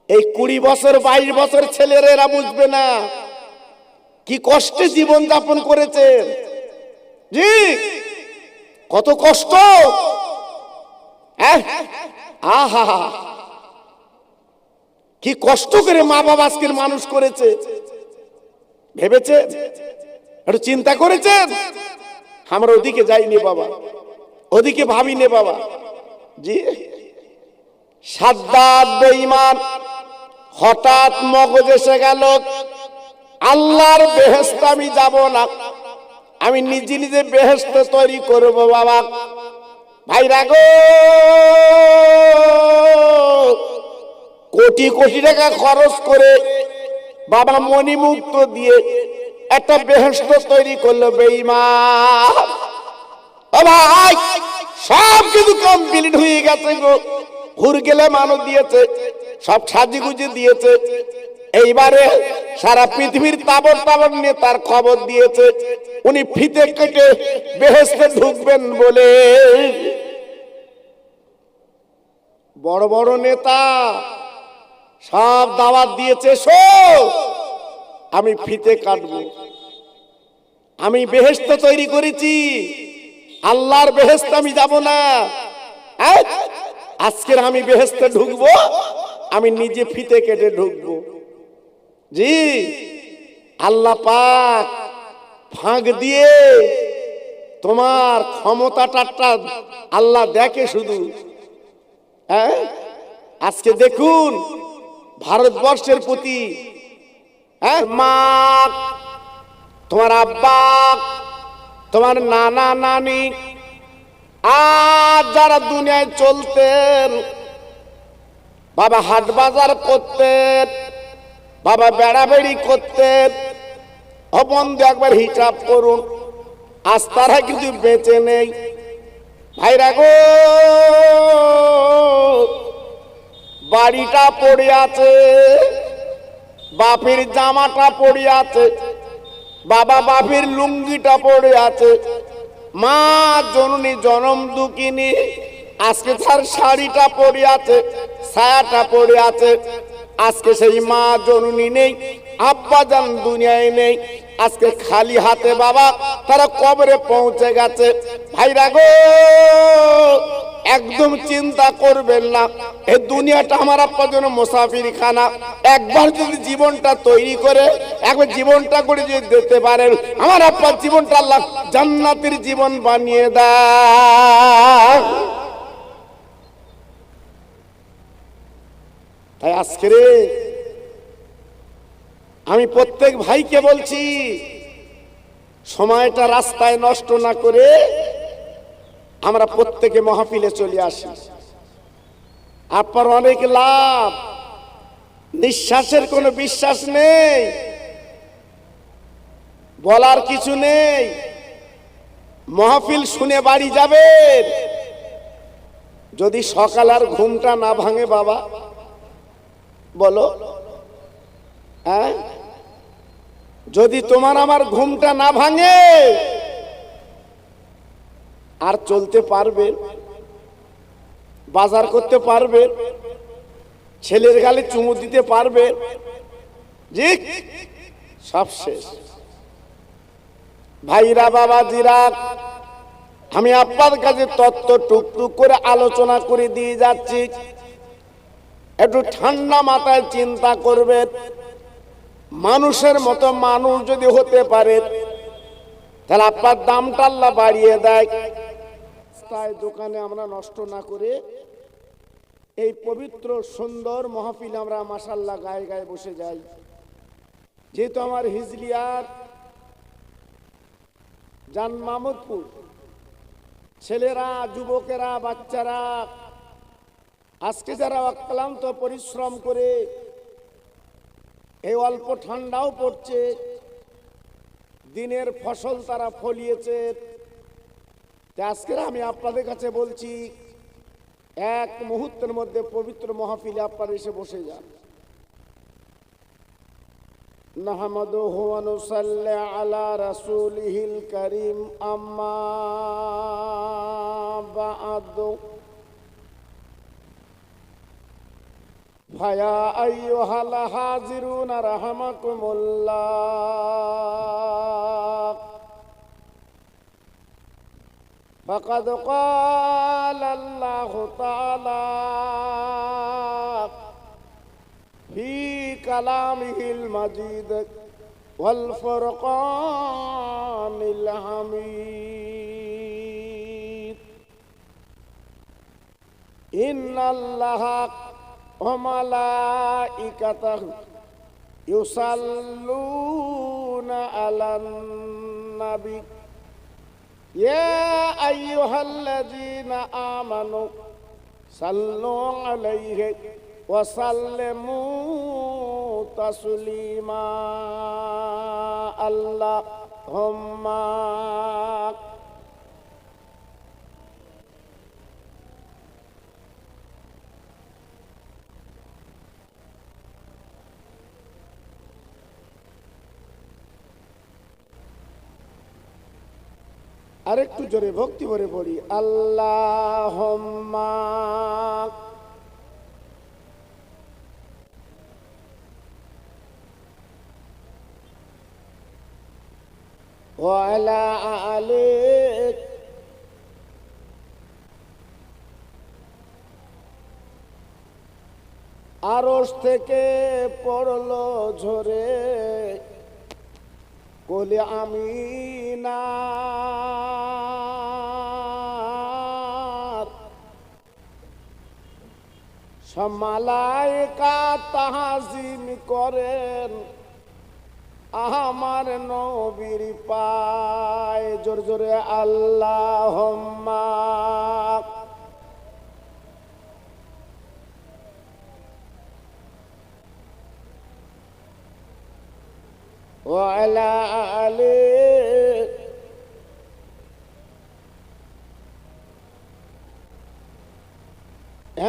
এই 20 বছর 22 বছর ছেলেরা এরা বুঝবে না কি কষ্টে জীবন যাপন করেছে। জি, কত কষ্ট। আহা, কি কষ্ট করে মা বাবা আজকের মানুষ করেছে, ভেবেছে, একটু চিন্তা করেছেন? আমরা ওদিকে যাইনি বাবা, ওদিকে ভাবিনি বাবা। জি, সাদ্দাত বেঈমান হঠাৎ মগজ এসে গেল, আল্লাহর বেহেশতে আমি যাব না, আমি নিজে নিজে বেহেশত তৈরি করব বাবা। ভাইরা গো, কোটি কোটি টাকা খরচ করে বাবা মণিমুক্ত দিয়ে একটা বেহেশত তৈরি করলো বেঈমান। ও ভাই, সব কিছু কমপ্লিট হয়ে গেছে গো, হুর গেলে মানুষ দিয়েছে, সব সাজিগুজি দিয়েছে। এইবারে সারা পৃথিবীর তাবর তাবর নেতার খবর দিয়েছে উনি ফিতে কেটে বেহেশতে ঢুকবেন বলে। বড় বড় নেতা সব দাওয়াত দিয়েছে, আমি ফিতে কাটবো, আমি বেহেশত তৈরি করেছি, আল্লাহর বেহেশতে আমি যাব না। আজকের আমি বেহেশতে ঢুকবো, আমি নিজে ফিতে কেটে ঢুকবো। জি, আল্লাহ পাক ফাঁক দিয়ে তোমার ক্ষমতাটা আল্লাহ দেখে শুধু। আজকে দেখুন ভারতবর্ষের প্রতি, হ্যাঁ, মা, তোমার আব্বা, তোমার নানা নানি, আর যারা দুনিয়ায় চলতেন, বাবা হাট বাজার করতেন, বাবা বেড়াবেড়ি করতেন, বন্ধু একবার হিসাব করুন, আজ তারা কিন্তু বেঁচে নেই। ভাইরা গো, বাড়িটা পড়ে আছে, বাপের জামাটা পড়ে আছে, বাবা বাপের লুঙ্গিটা পড়ে আছে, মা জননী জনম দুঃখিনী আজকে তার শাড়িটা পড়ে আছে, ছায়াটা পড়ে আছে। আজকে সেই মা জননী নেই, আব্বা জান দুনিয়ায় নেই, আজকে খালি হাতে বাবা তারা কবরে পৌঁছে গেছে। ভাইরা গো, একদম চিন্তা করবেন না, এই দুনিয়াটা আমার আব্বার জন্য মুসাফির খানা। একবার যদি জীবনটা তৈরি করে, একবার জীবনটা করে যদি দিতে পারেন, আমার আব্বার জীবনটা আল্লাহ জান্নাতের জীবন বানিয়ে দেয়। তাই আজকে আমি প্রত্যেক ভাইকে বলছি, সময়টা রাস্তায় নষ্ট না করে আমরা প্রত্যেকে মাহফিলে চলে আসি। আপনার অনেক লাভ, নিঃশ্বাসের কোনো বিশ্বাস নেই, বলার কিছু নেই, মাহফিল শুনে বাড়ি যাবেন। যদি সকাল আর ঘুমটা না ভাঙে বাবা, বলো, হ্যাঁ, যদি তোমার আমার ঘুমটা না ভাঙে, আর চলতে পারবে, বাজার করতে পারবে, ছেলের গালে চুমু দিতে পারবে, জি, সব শেষ। ভাইরা বাবাজিরা, আমি আপনার কাছে তত্ত্ব টুকটুক করে আলোচনা করে দিয়ে যাচ্ছি, একটু ঠান্ডা মাথায় চিন্তা করবেন। মানুষের মতো মানুষ যদি হতে পারে, তাহলে আপনার দামটা আল্লাহ বাড়িয়ে দেয়। তাই দোকানে আমরা নষ্ট না করে এই পবিত্র সুন্দর মাহফিল আমরা মাশাআল্লাহ গায়ে গায়ে বসে যাই। যেহেতু আমার হিজলিয়ার জান মাহমুদপুর, ছেলেরা, যুবকেরা, বাচ্চারা আজকে যারা অক্লান্ত পরিশ্রম করে, এই অল্প ঠান্ডাও পড়ছে, দিনের ফসল তারা ফলিয়েছে। আজকে আমি আপনাদের কাছে বলছি, এক মুহূর্তের মধ্যে পবিত্র মাহফিলে আপনারা এসে বসে যান। নাহমাদুহু ওয়া নুসাল্লি আলা রাসূলিহিল কারীম, আম্মা বা'দু। ফায়া আইয়ুহাল হাজিরুনা রাহমাকুমুল্লাহ। ফাকাদ ক্বালা আল্লাহু তাআলা ফি কালামিহিল মাজিদ ওয়াল ফুরকানিল হামিদ। ইন্নাল্লাহা ওয়া মালাইকাতাহু ইউসাল্লুনা আলান নাবী ইয়া আইয়ুহাল্লাযীনা আমানু সাল্লু আলাইহি ওয়া সাল্লিমু তাসলিমা। আল্লাহুম্মা আরেকটু জোরে ভক্তি ভরে পড়ি, আল্লাহুম্মা ওয়া আলা আলি আরশ থেকে পড়লো ঝরে কোলে আমিনা। সব মালায়েকা তাহজিম করেন আমার নবীর পায়। জোরে জোরে আল্লাহুম্মা। ওয়া আলা আলিহি।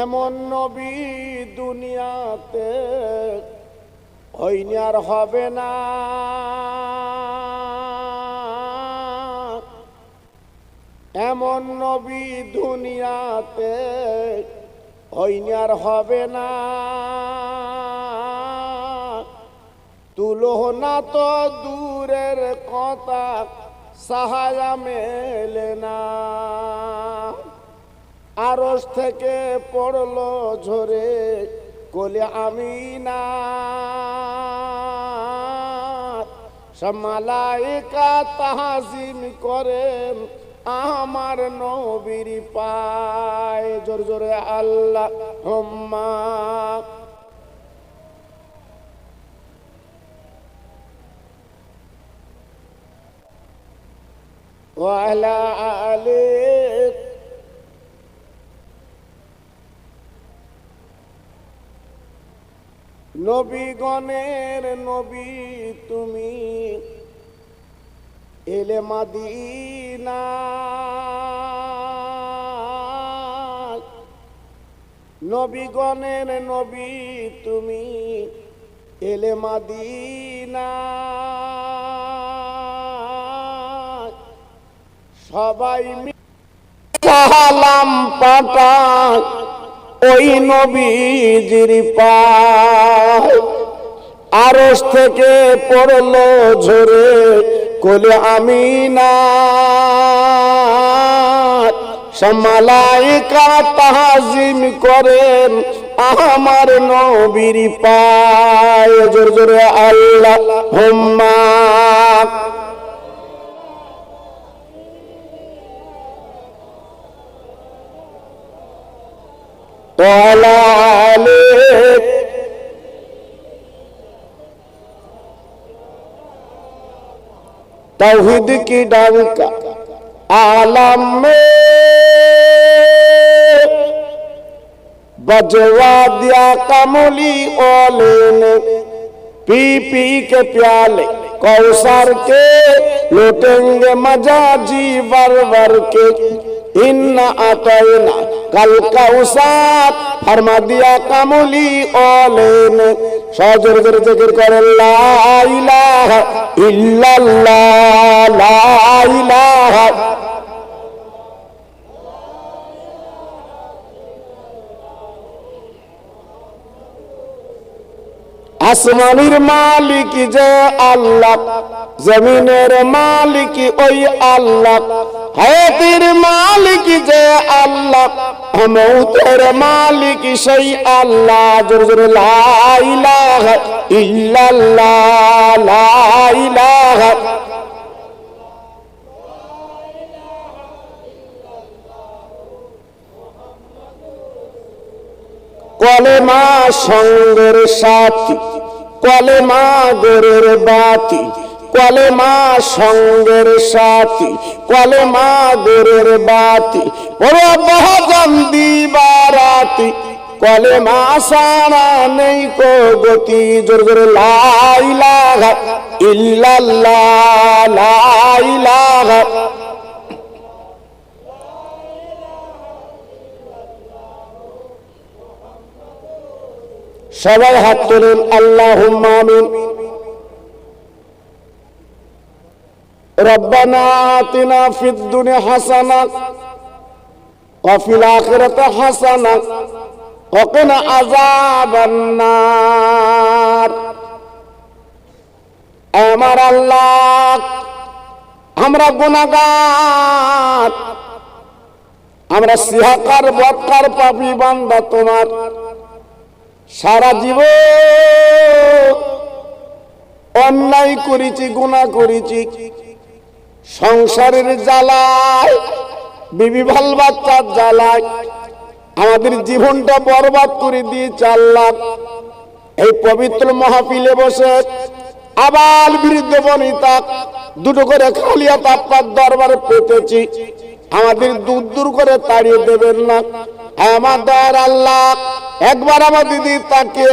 এমন নবী দুনিয়াতে হয়নি আর হবে না। এমন নবী দুনিয়াতে হয়নি আর হবে না। তুলনা তো দূরের কথা, সাহায্য মেলে না। আরশ থেকে পড়লো ঝরে কোলে আমিনা। সব মালায়েকা তাহজিম করেন আমার নবীর পায়। জোরে জোরে আল্লাহুম্মা। ওয়া আলা আলিহি। নবীগণের নবী তুমি এলে মদিনা। নবীগণের নবী তুমি এলে মদিনা। সবাই সালাম পাঠায় ওই নবীজির পায়। আরশ থেকে পড়লো ঝরে কোলে আমিনা। সব মালায়েকা তাহজিম করেন আমার নবীর পায়। জোরে জোরে আল্লাহুম্মা। ওয়ালা আলিহি। तौहीद की डंका आलम में बजवा दिया कमली ओले ने। पी पी के प्याले कौसर के लूटेंगे मजा जी वर वर के। इन्ना अतैना कल कौसर फरमा दिया कमली ओले ने। सजर जर जिक्र कर ला इलाहा इल्लल्लाह ला इलाहा। আসমানের মালিক যে আল্লাহ, জমিনের মালিক ওই আল্লাহ। হায়াতের মালিক যে আল্লাহ, মৌতের মালিক সেই আল্লাহ। জোরে জোরে লা ইলাহা ইল্লাল্লাহ লা ইলাহা। কলেমা সঙ্গের সাথী, কলেমা গোরের বাতি। কলেমা সঙ্গের সাথী, কলেমা গোরের বাতি। ওরে বাহাজান দিবারাতি, কলেমা সারা নেই কো গতি। জোরে জোরে লা ইলাহা ইল্লাল্লাহ লা ইলাহা। সবাই হাত তুলুন আল্লাহুম্মা আমিন। রব্বানা আতিনা ফিদ দুনিয়া হাসানা ওয়া ফিল আখিরাতি হাসানা ওয়া কিনা আযাবান নার। আমার আল্লাহ, আমরা গুনাহগার, আমরা সিহাকার বদকার পাপী বান্দা তোমার। সারা জীবন অন্যায় করেছি, গুনাহ করেছি। সংসারের জ্বালায়, বিবি বাল বাচ্চার জ্বালায়, আমাদের জীবনটা বরবাদ করে দিয়েছে আল্লাহ। এই পবিত্র মাহফিলে বসে আবার বিরুদ্ধ বনিতা দুটো করে খালিয়াত আপনার দরবারে পেতেছি, আমাদের দূর দূর করে তাড়িয়ে দেবেন না। আমাদের আল্লাহ একবার আমাদের দিদি তাকে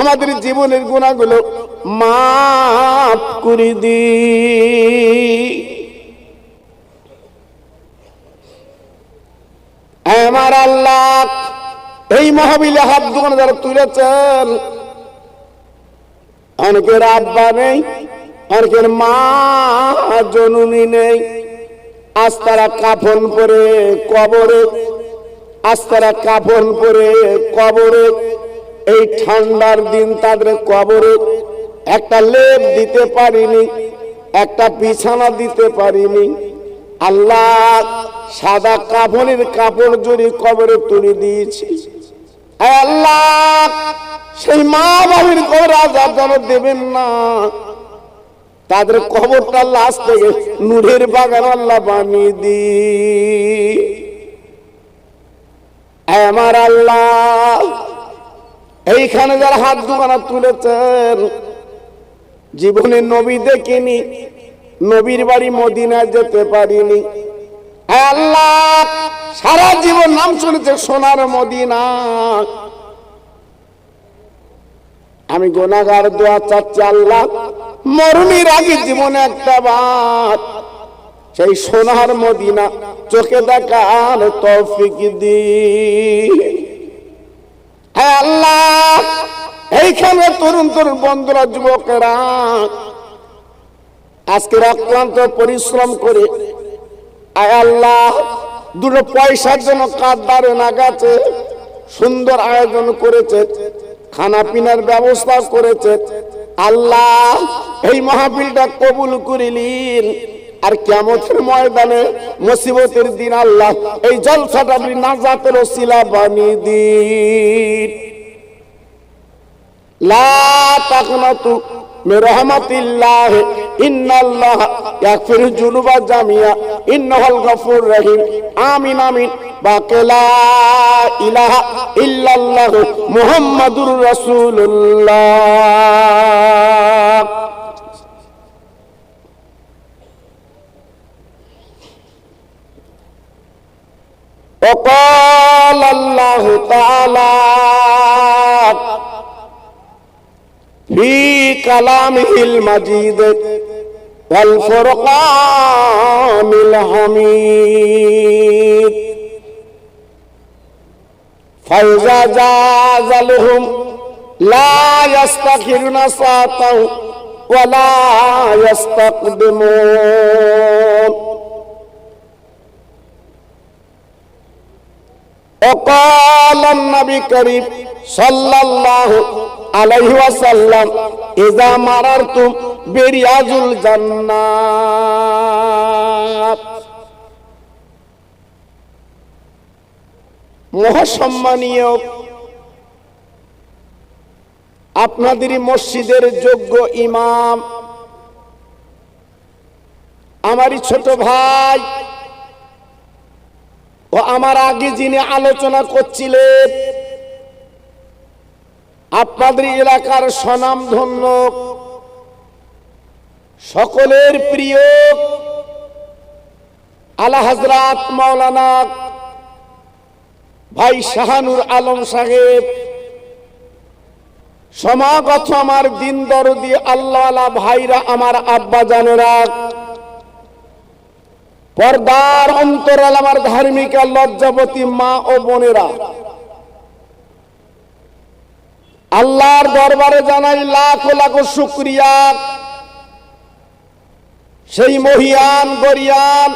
আমাদের জীবনের গুনাহগুলো মাফ করে দি। আমার আল্লাহ এই মাহফিলে হাত দোকানে যারা তুলেছেন, অনেকের আব্বা নেই, অনেকের মা জননী নেই, আজ তারা কাফন পরে কবরে, আজ তারা কাফন পরে কবরে। এই ঠান্ডার দিন তাদের কবরে একটা লেপ দিতে পারিনি, একটা বিছানা দিতে পারিনি। আল্লাহ সাদা কাফনের কাপড় জড়ি কবরে তুলে দিয়েছি। আল্লাহ সেই মা বাবির কবর আযাব যেন দেবেন না, তাদের কবরটা লাশ থেকে নূরের বাগান আল্লাহ বানিয়ে দি। আমার আল্লাহ এইখানে যারা হাত দুখানা তুলেছেন, জীবনে নবী দেখিনি, নবীর বাড়ি মদিনায় যেতে পারিনি। আল্লাহ সারা জীবন নাম শুনেছে সোনার মদিনা। আমি গুনাহগার, দোয়া চাচ্ছি আল্লাহ মরণের আগে জীবনে একটা বার সেই সোনার মদিনা চোখে দেখার তৌফিক দি। আল্লাহ এইখানে তরুণ তরুণ বন্ধুরা, যুবকেরা আজকে অক্লান্ত পরিশ্রম করে আল্লাহ দুটো পয়সার জন্য কাঁদারে না গেছে, সুন্দর আয়োজন করেছে, খানা পিনার ব্যবস্থা করেছে। আল্লাহ এই মাহফিলটা কবুল করিলেন, আর কিয়ামতের ময়দানে মুসিবতের দিন আল্লাহ এই জলসাটা আপনি নাজাতের ওসিলা বানিয়ে দিন। লা তাকনাতু মির রাহমাতিল্লাহ, ইন্নাল্লাহ ইয়াগফিরু যুনুবা জামিয়া, ইন্নাহুল গফুর রহিম। আমিন আমিন। বাকে লা ইলাহা ইল্লাল্লাহ মুহাম্মাদুর রাসূলুল্লাহ। وقال الله تعالى في كلامه المجيد والفرقان الحميد فإذا جاز لهم لا يستأخرون ساعة ولا يستقدمون وقال النبي الكريم صلى الله عليه وسلم إذا مررتم برياض الجنات। মহাসম্মানীয় আপনাদেরই মসজিদের যোগ্য ইমাম, আমারই ছোট ভাই ও আমার আগে যিনি আলোচনা করছিলেন, আপনাদের এলাকার স্বনামধন্য সকলের প্রিয় আলা হযরত মাওলানা ভাই শাহানুর আলম সাহেব, সমাগত আমার দিন দরদি আল্লাহ ভাইরা, আমার আব্বা জানেরা, পর্দার অন্তরাল আমার ধার্মিক লজ্জাবতী মা ও বোনেরা, আল্লাহর দরবারে জানাই লাখ লাখ শুকরিয়া। সেই মহিয়ান গরিয়ান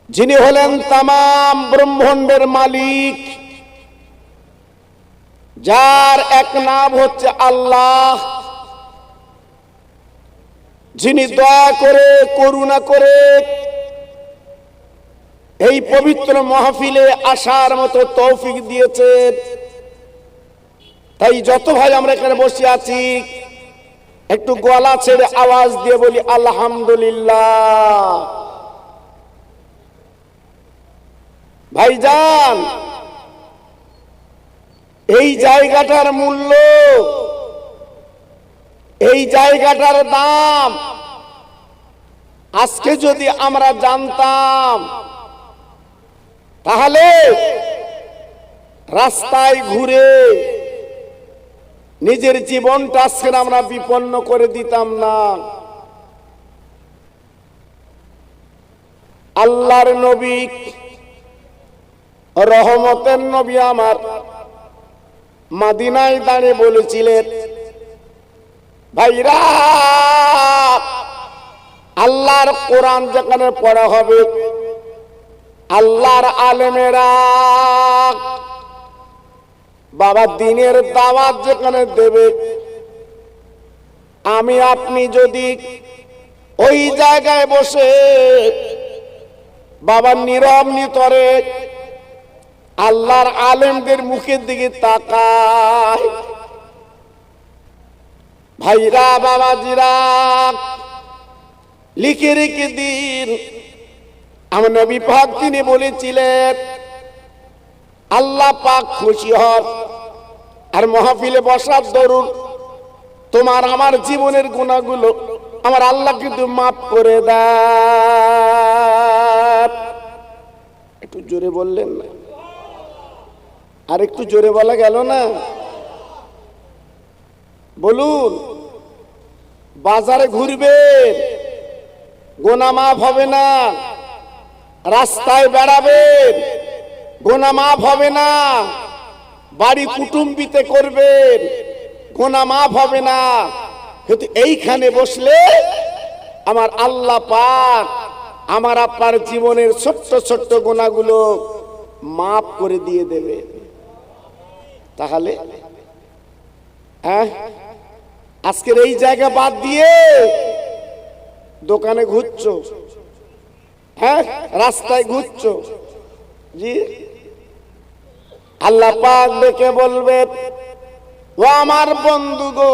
যিনি হলেন তামাম ব্রহ্মাণ্ডের মালিক, যার এক নাম হচ্ছে আল্লাহ, যিনি দয়া করে করুণা করে এই পবিত্র মাহফিলে আসার মতো তৌফিক দিয়েছেন। তাই যত ভাই আমরা এখানে বসে আছি, একটু গলা ছেড়ে আওয়াজ দিয়ে বলি আলহামদুলিল্লাহ। ভাইজান, এই জায়গাটার মূল্য, এই জায়গাটার দাম আজকে যদি আমরা জানতাম, তাহলে রাস্তায় ঘুরে নিজের জীবনটা আজকে আমরা বিপন্ন করে দিতাম না। আল্লাহর নবী, রহমতের নবী আমার মদিনায় দাঁড়িয়ে বলেছিলেন, ভাইরা, আল্লাহর কোরআন যেখানে পড়া হবে, আল্লাহর আলেমেরা বাবা দ্বীনের দাওয়াত যেখানে দেবে, আমি আপনি যদি ওই জায়গায় বসে বাবা নীরব নিতরে আল্লাহর আলেমদের মুখের দিকে তাকায়, ভাইরা বাবাজিরা, লিখে রেখে দিন, আমার নবী পাক তিনি বলেছিলেন, আল্লাহ পাক খুশি হন আর মাহফিলে বসার দরুন তোমার আমার জীবনের গুনাহগুলো আমার আল্লাহ কিন্তু মাফ করে দেন। একটু জোরে বললেন না? আর একটু জোরে বলা গেল না? বলুন। বাজারে ঘুরবেন, গুনাহ মাফ হবে না। রাস্তায় বেড়াবেন, গুনাহ মাফ হবে না। বাড়ি কুটুম্বিতে করবেন, গুনাহ মাফ হবে না। কিন্তু এইখানে বসলে আমার আল্লাহ পাক আমার আপনার জীবনের ছোট্ট ছোট্ট গুনাহগুলো মাফ করে দিয়ে দেবে। তাহলে আজকের এই জায়গা বাদ দিয়ে দোকানে ঘুরছো, রাস্তায় ঘুরছো, জি, আল্লাহ পাক ডেকে বলবে, ও আমার বন্ধু গো,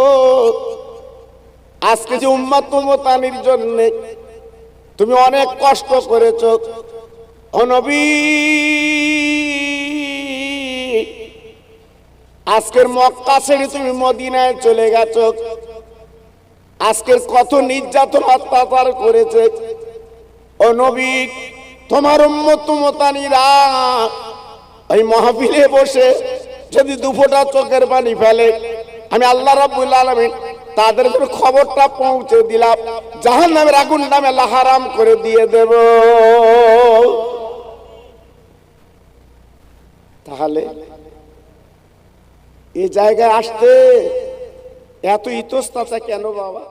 আজকে যে উম্মত উম্মতানির জন্য তুমি অনেক কষ্ট করেছো, ও নবী, আজকের মক্কা ছেড়ে তুমি মদিনায় চলে গেছো, আজকের কত নির্যাতন অত্যাচার করেছে, ও নবী, তোমার উম্মত উম্মতানিরা এই মাহফিলে বসে যদি দুফোঁটা চোখের পানি ফেলে, আমি আল্লাহ রাব্বুল আলামিন তাদের উপর খবরটা পৌঁছে দিলাম, জাহান্নামের আগুনটা আমি আল্লাহ হারাম করে দিয়ে দেব। তাহলে এই জায়গায় আসতে এত ইতস্ততা কেন বাবা?